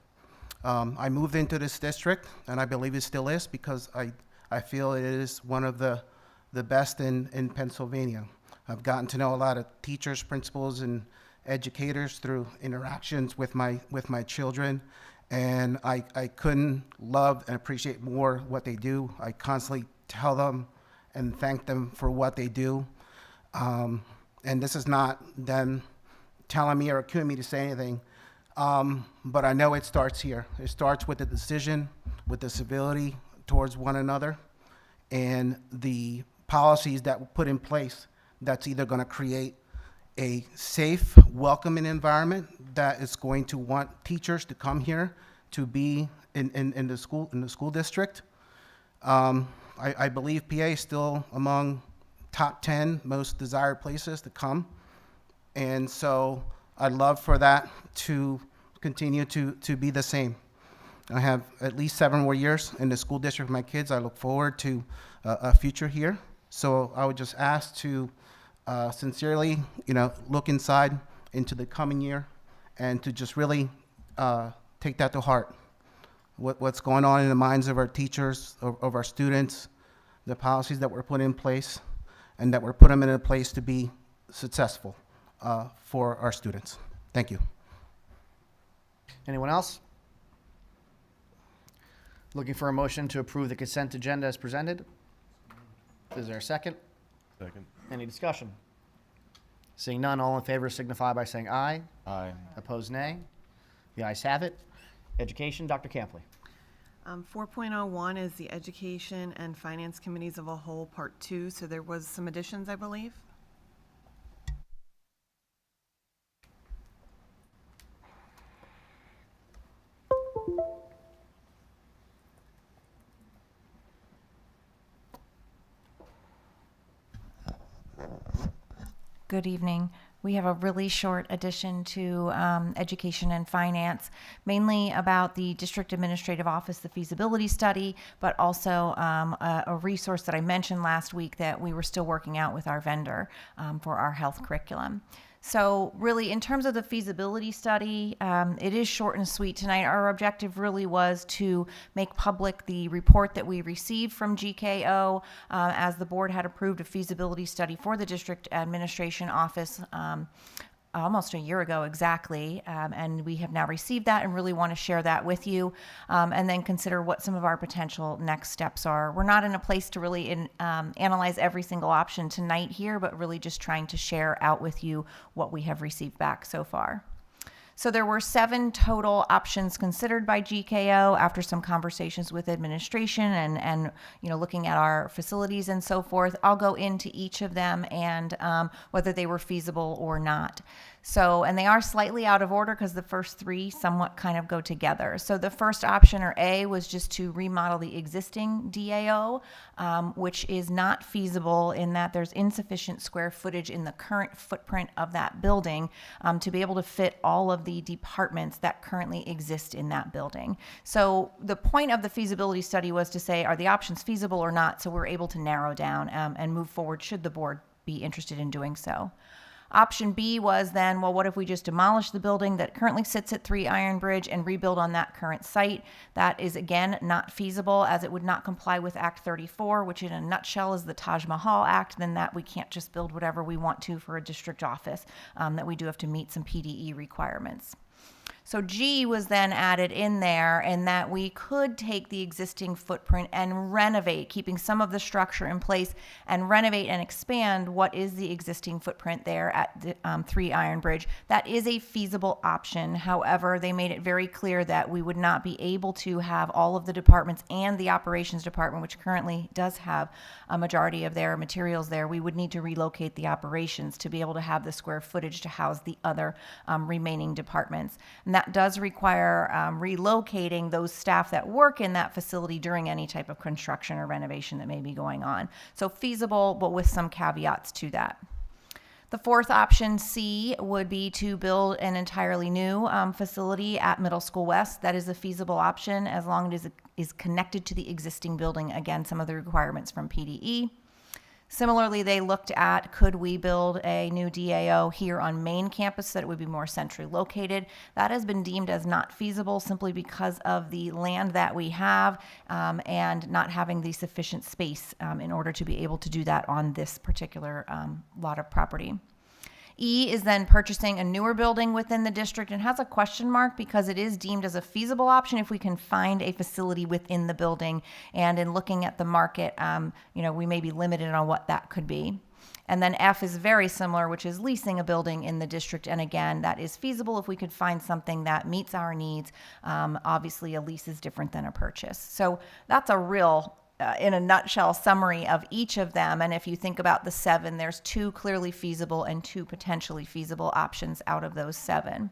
[SPEAKER 14] I moved into this district, and I believe it still is, because I feel it is one of the best in Pennsylvania. I've gotten to know a lot of teachers, principals, and educators through interactions with my children, and I couldn't love and appreciate more what they do. I constantly tell them and thank them for what they do. And this is not them telling me or accusing me to say anything, but I know it starts here. It starts with the decision, with the civility towards one another, and the policies that were put in place that's either going to create a safe, welcoming environment that is going to want teachers to come here to be in the school district. I believe PA is still among top 10 most desired places to come, and so I'd love for that to continue to be the same. I have at least 7 more years in the school district with my kids. I look forward to a future here. So I would just ask to sincerely, look inside into the coming year, and to just really take that to heart. What's going on in the minds of our teachers, of our students, the policies that were put in place, and that we're putting them in a place to be successful for our students. Thank you.
[SPEAKER 1] Anyone else? Looking for a motion to approve the consent agenda as presented. Is there a second?
[SPEAKER 4] Second.
[SPEAKER 1] Any discussion? Seeing none, all in favor signify by saying aye.
[SPEAKER 4] Aye.
[SPEAKER 1] Opposed, nay. The ayes have it. Education, Dr. Campley.
[SPEAKER 15] 4.01 is the Education and Finance Committees of a Whole, Part 2, so there was some additions, I believe.
[SPEAKER 16] Good evening. We have a really short addition to education and finance, mainly about the district administrative office, the feasibility study, but also a resource that I mentioned last week that we were still working out with our vendor for our health curriculum. So really, in terms of the feasibility study, it is short and sweet tonight. Our objective really was to make public the report that we received from GKO as the board had approved a feasibility study for the district administration office almost a year ago exactly, and we have now received that and really want to share that with you, and then consider what some of our potential next steps are. We're not in a place to really analyze every single option tonight here, but really just trying to share out with you what we have received back so far. So there were 7 total options considered by GKO after some conversations with administration and looking at our facilities and so forth. I'll go into each of them and whether they were feasible or not. So, and they are slightly out of order because the first 3 somewhat kind of go together. So the first option, or A, was just to remodel the existing DAO, which is not feasible in that there's insufficient square footage in the current footprint of that building to be able to fit all of the departments that currently exist in that building. So the point of the feasibility study was to say, are the options feasible or not? So we're able to narrow down and move forward should the board be interested in doing so. Option B was then, well, what if we just demolish the building that currently sits at 3 Iron Bridge and rebuild on that current site? That is, again, not feasible as it would not comply with Act 34, which in a nutshell is the Taj Mahal Act, then that we can't just build whatever we want to for a district office, that we do have to meet some PDE requirements. So G was then added in there, and that we could take the existing footprint and renovate, keeping some of the structure in place, and renovate and expand what is the existing footprint there at the 3 Iron Bridge. That is a feasible option. However, they made it very clear that we would not be able to have all of the departments and the operations department, which currently does have a majority of their materials there. We would need to relocate the operations to be able to have the square footage to house the other remaining departments. And that does require relocating those staff that work in that facility during any type of construction or renovation that may be going on. So feasible, but with some caveats to that. The fourth option, C, would be to build an entirely new facility at Middle School West. That is a feasible option as long as it is connected to the existing building. Again, some of the requirements from PDE. Similarly, they looked at, could we build a new DAO here on main campus so that it would be more centrally located? That has been deemed as not feasible simply because of the land that we have and not having the sufficient space in order to be able to do that on this particular lot of property. E is then purchasing a newer building within the district and has a question mark because it is deemed as a feasible option if we can find a facility within the building. And in looking at the market, we may be limited on what that could be. And then F is very similar, which is leasing a building in the district. And again, that is feasible if we could find something that meets our needs. Obviously, a lease is different than a purchase. So that's a real in a nutshell summary of each of them. And if you think about the 7, there's 2 clearly feasible and 2 potentially feasible options out of those 7.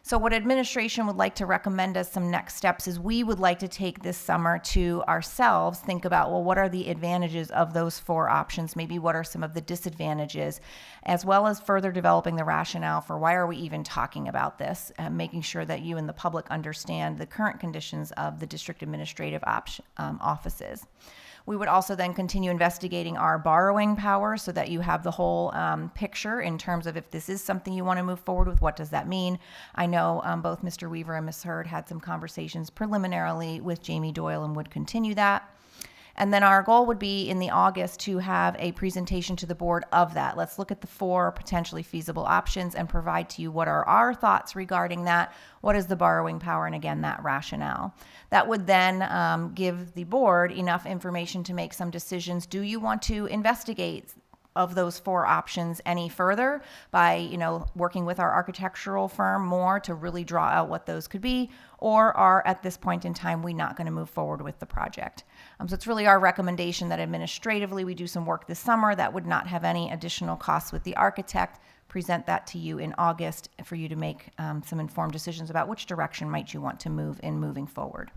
[SPEAKER 16] So what administration would like to recommend as some next steps is we would like to take this summer to ourselves, think about, well, what are the advantages of those 4 options? Maybe what are some of the disadvantages, as well as further developing the rationale for why are we even talking about this, making sure that you and the public understand the current conditions of the district administrative offices. We would also then continue investigating our borrowing power so that you have the whole picture in terms of if this is something you want to move forward with, what does that mean? I know both Mr. Weaver and Ms. Hurd had some conversations preliminarily with Jamie Doyle and would continue that. And then our goal would be in the August to have a presentation to the board of that. Let's look at the 4 potentially feasible options and provide to you what are our thoughts regarding that, what is the borrowing power, and again, that rationale. That would then give the board enough information to make some decisions. Do you want to investigate of those 4 options any further by, working with our architectural firm more to really draw out what those could be, or are at this point in time we not going to move forward with the project? So it's really our recommendation that administratively we do some work this summer that would not have any additional costs with the architect, present that to you in August for you to make some informed decisions about which direction might you want to move in moving forward.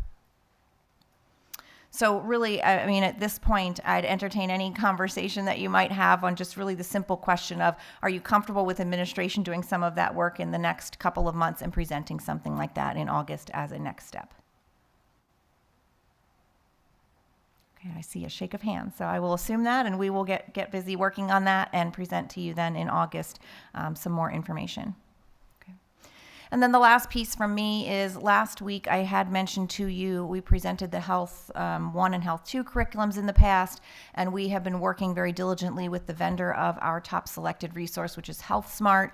[SPEAKER 16] So really, I mean, at this point, I'd entertain any conversation that you might have on just really the simple question of, are you comfortable with administration doing some of that work in the next couple of months and presenting something like that in August as a next step? Okay, I see a shake of hands, so I will assume that, and we will get busy working on that and present to you then in August some more information. And then the last piece from me is last week I had mentioned to you, we presented the Health 1 and Health 2 curriculums in the past, and we have been working very diligently with the vendor of our top selected resource, which is Health Smart.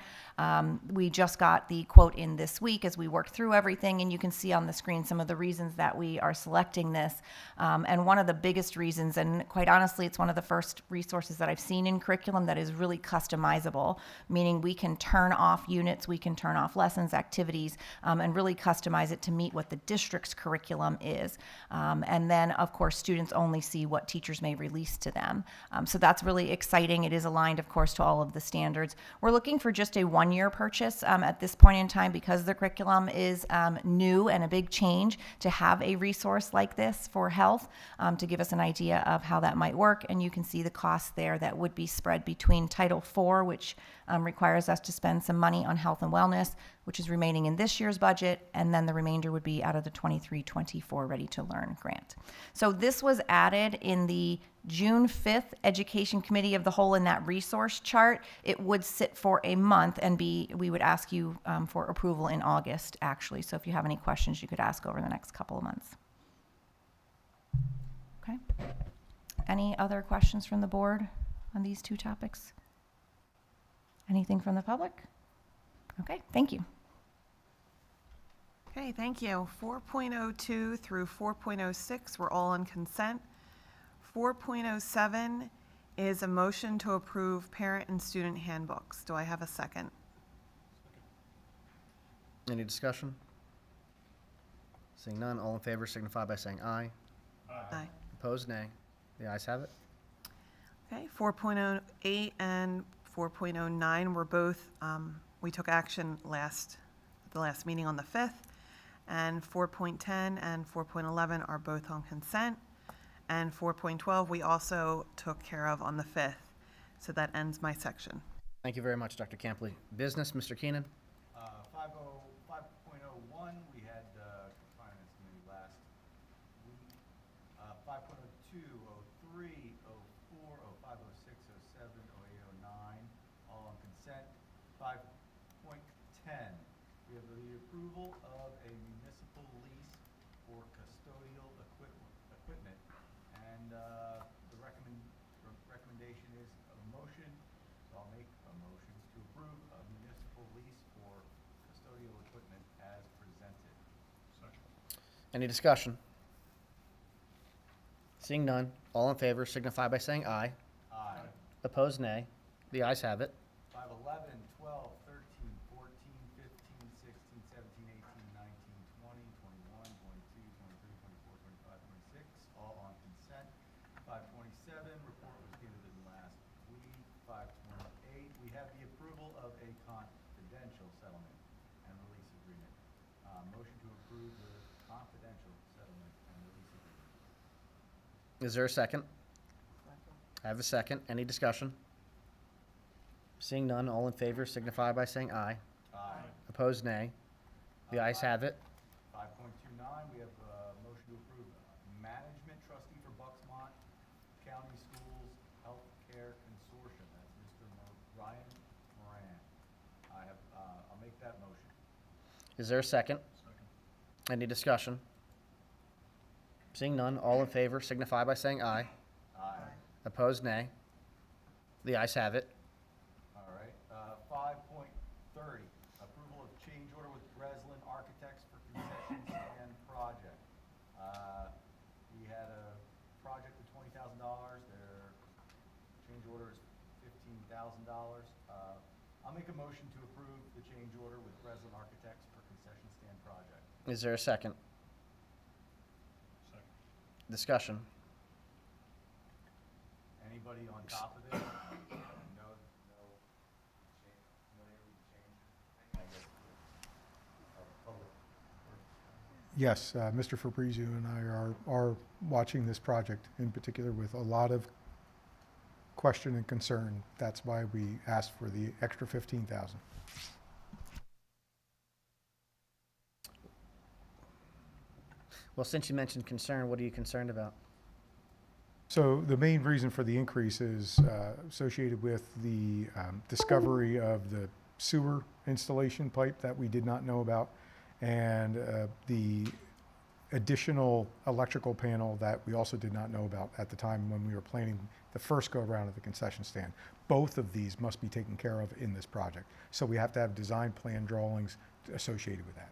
[SPEAKER 16] We just got the quote in this week as we work through everything, and you can see on the screen some of the reasons that we are selecting this. And one of the biggest reasons, and quite honestly, it's one of the first resources that I've seen in curriculum that is really customizable, meaning we can turn off units, we can turn off lessons, activities, and really customize it to meet what the district's curriculum is. And then, of course, students only see what teachers may release to them. So that's really exciting. It is aligned, of course, to all of the standards. We're looking for just a one-year purchase at this point in time because the curriculum is new and a big change to have a resource like this for health to give us an idea of how that might work. And you can see the costs there that would be spread between Title IV, which requires us to spend some money on health and wellness, which is remaining in this year's budget, and then the remainder would be out of the 23-24 Ready to Learn grant. So this was added in the June 5th Education Committee of the Whole in that resource chart. It would sit for a month and we would ask you for approval in August, actually. So if you have any questions, you could ask over the next couple of months. Okay. Any other questions from the board on these two topics? Anything from the public? Okay, thank you.
[SPEAKER 15] Okay, thank you. 4.02 through 4.06 were all on consent. 4.07 is a motion to approve parent and student handbooks. Do I have a second?
[SPEAKER 1] Any discussion? Seeing none, all in favor signify by saying aye.
[SPEAKER 15] Aye.
[SPEAKER 1] Opposed, nay. The ayes have it.
[SPEAKER 15] Okay, 4.08 and 4.09 were both, we took action the last meeting on the 5th, and 4.10 and 4.11 are both on consent, and 4.12 we also took care of on the 5th. So that ends my section.
[SPEAKER 1] Thank you very much, Dr. Campley. Business, Mr. Keenan.
[SPEAKER 4] 5.01, we had Finance Committee last week. 5.02, 03, 04, 05, 06, 07, 08, 09, all on consent. 5.10, we have the approval of a municipal lease for custodial equipment. And the recommendation is a motion. So I'll make a motion to approve a municipal lease for custodial equipment as presented.
[SPEAKER 11] Second.
[SPEAKER 1] Any discussion? Seeing none, all in favor signify by saying aye.
[SPEAKER 4] Aye.
[SPEAKER 1] Opposed, nay. The ayes have it.
[SPEAKER 4] 5.11, 12, 13, 14, 15, 16, 17, 18, 19, 20, 21, 22, 23, 24, 25, 26, all on consent. 5.27, report was given last week. 5.28, we have the approval of a confidential settlement and release agreement. Motion to approve the confidential settlement and release agreement.
[SPEAKER 1] Is there a second? I have a second. Any discussion? Seeing none, all in favor signify by saying aye.
[SPEAKER 4] Aye.
[SPEAKER 1] Opposed, nay. The ayes have it.
[SPEAKER 4] 5.29, we have a motion to approve management trustee for Bucksmont County Schools Healthcare Consortium. That's Mr. Ryan Moran. I'll make that motion.
[SPEAKER 1] Is there a second?
[SPEAKER 11] Second.
[SPEAKER 1] Any discussion? Seeing none, all in favor signify by saying aye.
[SPEAKER 4] Aye.
[SPEAKER 1] Opposed, nay. The ayes have it.
[SPEAKER 4] All right. 5.30, approval of change order with Breslin Architects for concession stand project. We had a project of $20,000. Their change order is $15,000. I'll make a motion to approve the change order with Breslin Architects for concession stand project.
[SPEAKER 1] Is there a second?
[SPEAKER 11] Second.
[SPEAKER 1] Discussion.
[SPEAKER 4] Anybody on top of this? No change, no change. I guess, public.
[SPEAKER 8] Yes, Mr. Fabrizio and I are watching this project in particular with a lot of question and concern. That's why we asked for the extra 15,000.
[SPEAKER 1] Well, since you mentioned concern, what are you concerned about?
[SPEAKER 8] So the main reason for the increase is associated with the discovery of the sewer installation pipe that we did not know about, and the additional electrical panel that we also did not know about at the time when we were planning the first go-around of the concession stand. Both of these must be taken care of in this project. So we have to have design plan drawings associated with that.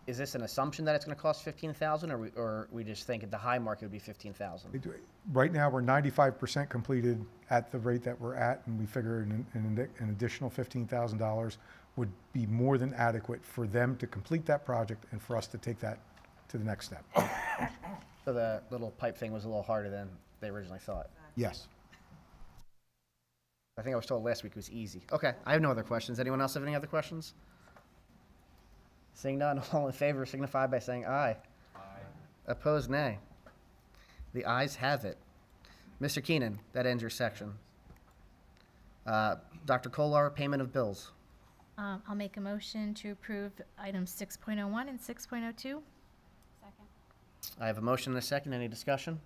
[SPEAKER 1] Is this an assumption that it's going to cost 15,000, or we just think at the high mark it would be 15,000?
[SPEAKER 8] Right now, we're 95% completed at the rate that we're at, and we figure an additional $15,000 would be more than adequate for them to complete that project and for us to take that to the next step.
[SPEAKER 1] So the little pipe thing was a little harder than they originally thought.
[SPEAKER 8] Yes.
[SPEAKER 1] I think I was told last week it was easy. Okay, I have no other questions. Anyone else have any other questions? Seeing none, all in favor signify by saying aye. Aye. Opposed, nay. The ayes have it. Mr. Keenan, that ends your section. Dr. Kolar, payment of bills.
[SPEAKER 17] I'll make a motion to approve items 6.01 and 6.02.
[SPEAKER 10] Second.
[SPEAKER 1] I have a motion and a second. Any discussion?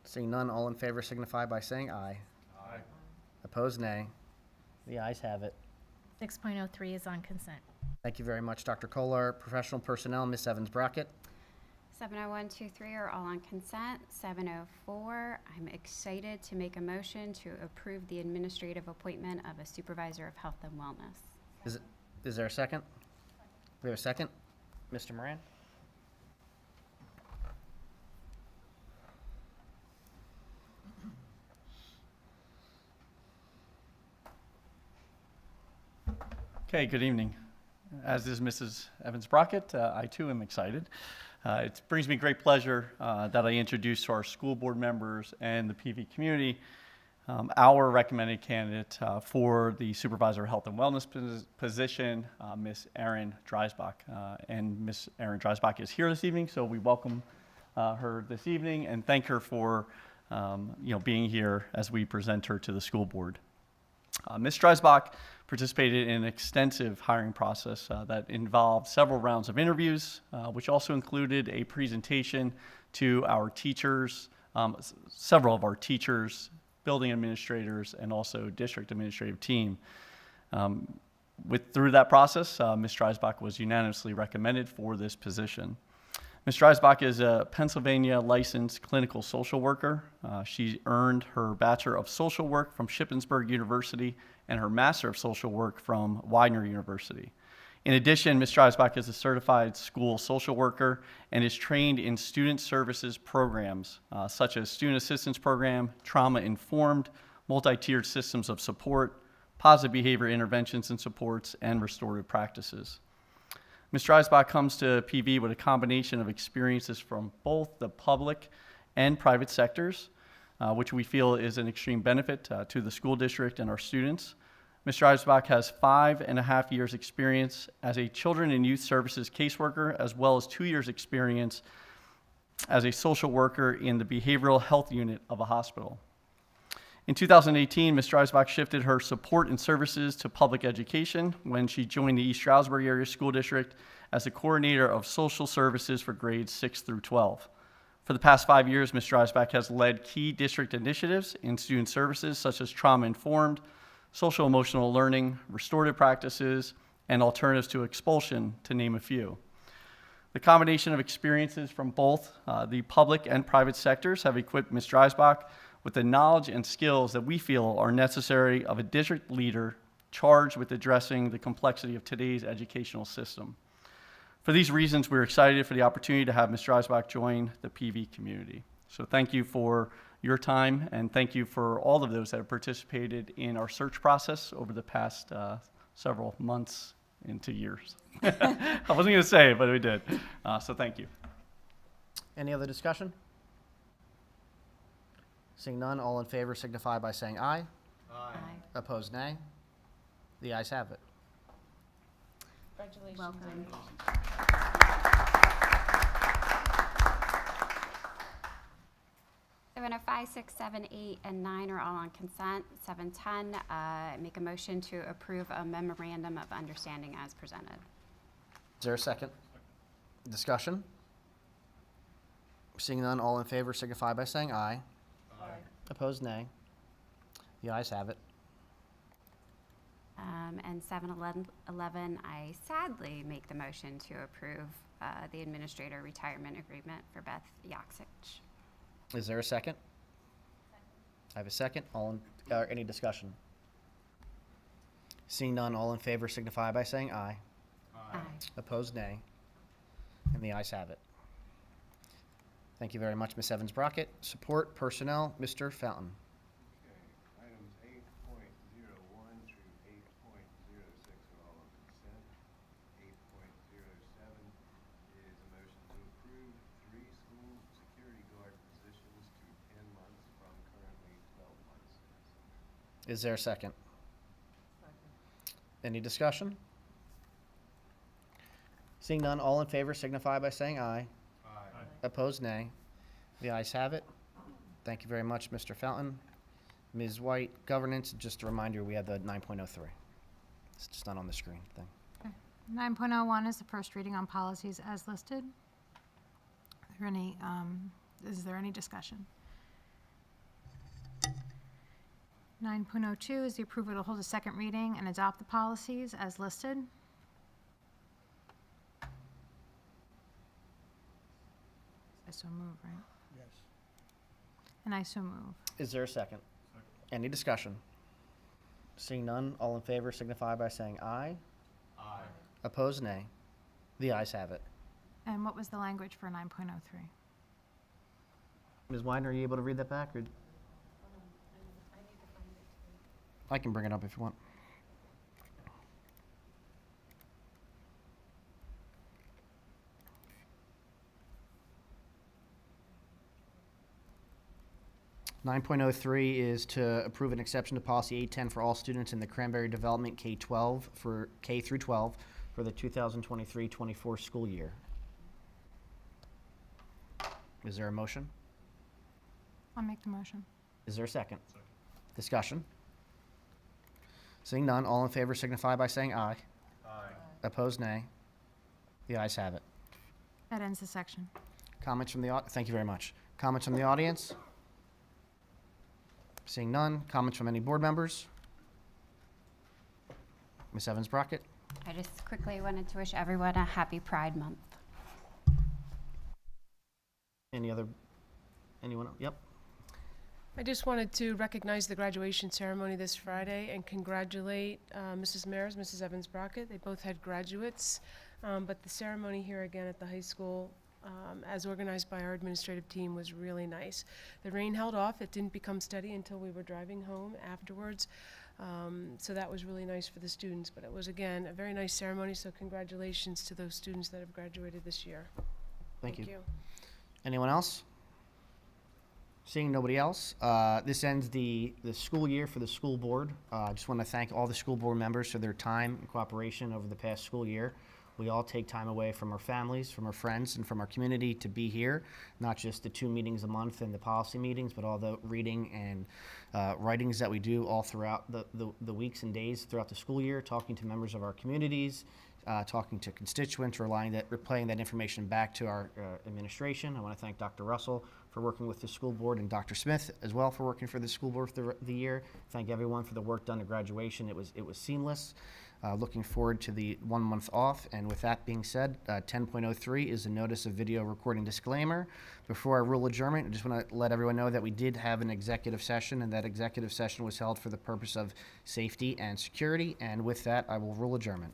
[SPEAKER 1] Seeing none, all in favor signify by saying aye.
[SPEAKER 11] Aye.
[SPEAKER 1] Opposed, nay. The ayes have it.
[SPEAKER 17] 6.03 is on consent.
[SPEAKER 1] Thank you very much, Dr. Kolar. Professional personnel, Ms. Evans-Brockett.
[SPEAKER 10] 70123 are all on consent. 704, I'm excited to make a motion to approve the administrative appointment of a supervisor of health and wellness.
[SPEAKER 1] Is there a second? We have a second? Mr. Moran?
[SPEAKER 18] Okay, good evening. As is Mrs. Evans-Brockett, I too am excited. It brings me great pleasure that I introduce to our school board members and the PV community our recommended candidate for the Supervisor of Health and Wellness position, Ms. Erin Dreisbach. And Ms. Erin Dreisbach is here this evening, so we welcome her this evening and thank her for being here as we present her to the school board. Ms. Dreisbach participated in an extensive hiring process that involved several rounds of interviews, which also included a presentation to our teachers, several of our teachers, building administrators, and also district administrative team. Through that process, Ms. Dreisbach was unanimously recommended for this position. Ms. Dreisbach is a Pennsylvania licensed clinical social worker. She earned her Bachelor of Social Work from Shippensburg University and her Master of Social Work from Widener University. In addition, Ms. Dreisbach is a certified school social worker and is trained in student services programs such as Student Assistance Program, Trauma-Informed, Multi-Tiered Systems of Support, Positive Behavior Interventions and Supports, and Restorative Practices. Ms. Dreisbach comes to PV with a combination of experiences from both the public and private sectors, which we feel is an extreme benefit to the school district and our students. Ms. Dreisbach has 5.5 years experience as a children and youth services caseworker, as well as 2 years experience as a social worker in the behavioral health unit of a hospital. In 2018, Ms. Dreisbach shifted her support and services to public education when she joined the East Stroudsburg Area School District as the coordinator of social services for grades 6 through 12. For the past 5 years, Ms. Dreisbach has led key district initiatives in student services such as trauma-informed, social emotional learning, restorative practices, and alternatives to expulsion, to name a few. The combination of experiences from both the public and private sectors have equipped Ms. Dreisbach with the knowledge and skills that we feel are necessary of a district leader charged with addressing the complexity of today's educational system. For these reasons, we're excited for the opportunity to have Ms. Dreisbach join the PV community. So thank you for your time, and thank you for all of those that have participated in our search process over the past several months into years. I wasn't going to say it, but we did. So thank you.
[SPEAKER 1] Any other discussion? Seeing none, all in favor signify by saying aye.
[SPEAKER 10] Aye.
[SPEAKER 1] Opposed, nay. The ayes have it.
[SPEAKER 5] Congratulations.
[SPEAKER 10] Welcome. 7:05, 6, 7, 8, and 9 are all on consent. 7:10, make a motion to approve a memorandum of understanding as presented.
[SPEAKER 1] Is there a second? Discussion? Seeing none, all in favor signify by saying aye. Aye. Opposed, nay. The ayes have it.
[SPEAKER 10] And 7:11, I sadly make the motion to approve the administrator retirement agreement for Beth Yaksich.
[SPEAKER 1] Is there a second? I have a second. Any discussion? Seeing none, all in favor signify by saying aye.
[SPEAKER 10] Aye.
[SPEAKER 1] Opposed, nay. And the ayes have it. Thank you very much, Ms. Evans-Brockett. Support personnel, Mr. Fountain.
[SPEAKER 19] Items 8.01 through 8.06 are all on consent. 8.07 is a motion to approve 3 school security guard positions to 10 months from currently 12 months.
[SPEAKER 1] Is there a second? Any discussion? Seeing none, all in favor signify by saying aye.
[SPEAKER 19] Aye.
[SPEAKER 1] Opposed, nay. The ayes have it. Thank you very much, Mr. Fountain. Ms. White, governance, just a reminder, we have the 9.03. It's just not on the screen thing.
[SPEAKER 17] 9.01 is the first reading on policies as listed. Is there any discussion? 9.02 is the approval to hold a second reading and adopt the policies as listed. I so move, right?
[SPEAKER 2] Yes.
[SPEAKER 17] And I so move.
[SPEAKER 1] Is there a second? Any discussion? Seeing none, all in favor signify by saying aye.
[SPEAKER 4] Aye.
[SPEAKER 1] Opposed, nay. The ayes have it.
[SPEAKER 17] And what was the language for 9.03?
[SPEAKER 1] Ms. Weiner, are you able to read that back? Or? I can bring it up if you want. .03 is to approve an exception to policy 810 for all students in the Cranberry Development K-12 for K through 12 for the 2023-24 school year. Is there a motion?
[SPEAKER 17] I'll make the motion.
[SPEAKER 1] Is there a second? Discussion? Seeing none, all in favor signify by saying aye.
[SPEAKER 4] Aye.
[SPEAKER 1] Opposed, nay. The ayes have it.
[SPEAKER 17] That ends the section.
[SPEAKER 1] Comments from the thank you very much. Comments from the audience? Seeing none, comments from any board members? Ms. Evans-Brockett?
[SPEAKER 10] I just quickly wanted to wish everyone a happy Pride Month.
[SPEAKER 1] Anyone else? Yep.
[SPEAKER 5] I just wanted to recognize the graduation ceremony this Friday and congratulate Mrs. Mares, Mrs. Evans-Brockett. They both had graduates, but the ceremony here again at the high school, as organized by our administrative team, was really nice. The rain held off. It didn't become steady until we were driving home afterwards, so that was really nice for the students. But it was, again, a very nice ceremony, so congratulations to those students that have graduated this year.
[SPEAKER 1] Thank you. Anyone else? Seeing nobody else, this ends the school year for the school board. I just want to thank all the school board members for their time and cooperation over the past school year. We all take time away from our families, from our friends, and from our community to be here, not just the 2 meetings a month and the policy meetings, but all the reading and writings that we do all throughout the weeks and days throughout the school year, talking to members of our communities, talking to constituents, replaying that information back to our administration. I want to thank Dr. Russell for working with the school board and Dr. Smith as well for working for the school board for the year. Thank everyone for the work done at graduation. It was seamless. Looking forward to the 1 month off. And with that being said, 10.03 is a notice of video recording disclaimer. Before I rule adjournment, I just want to let everyone know that we did have an executive session, and that executive session was held for the purpose of safety and security. And with that, I will rule adjournment.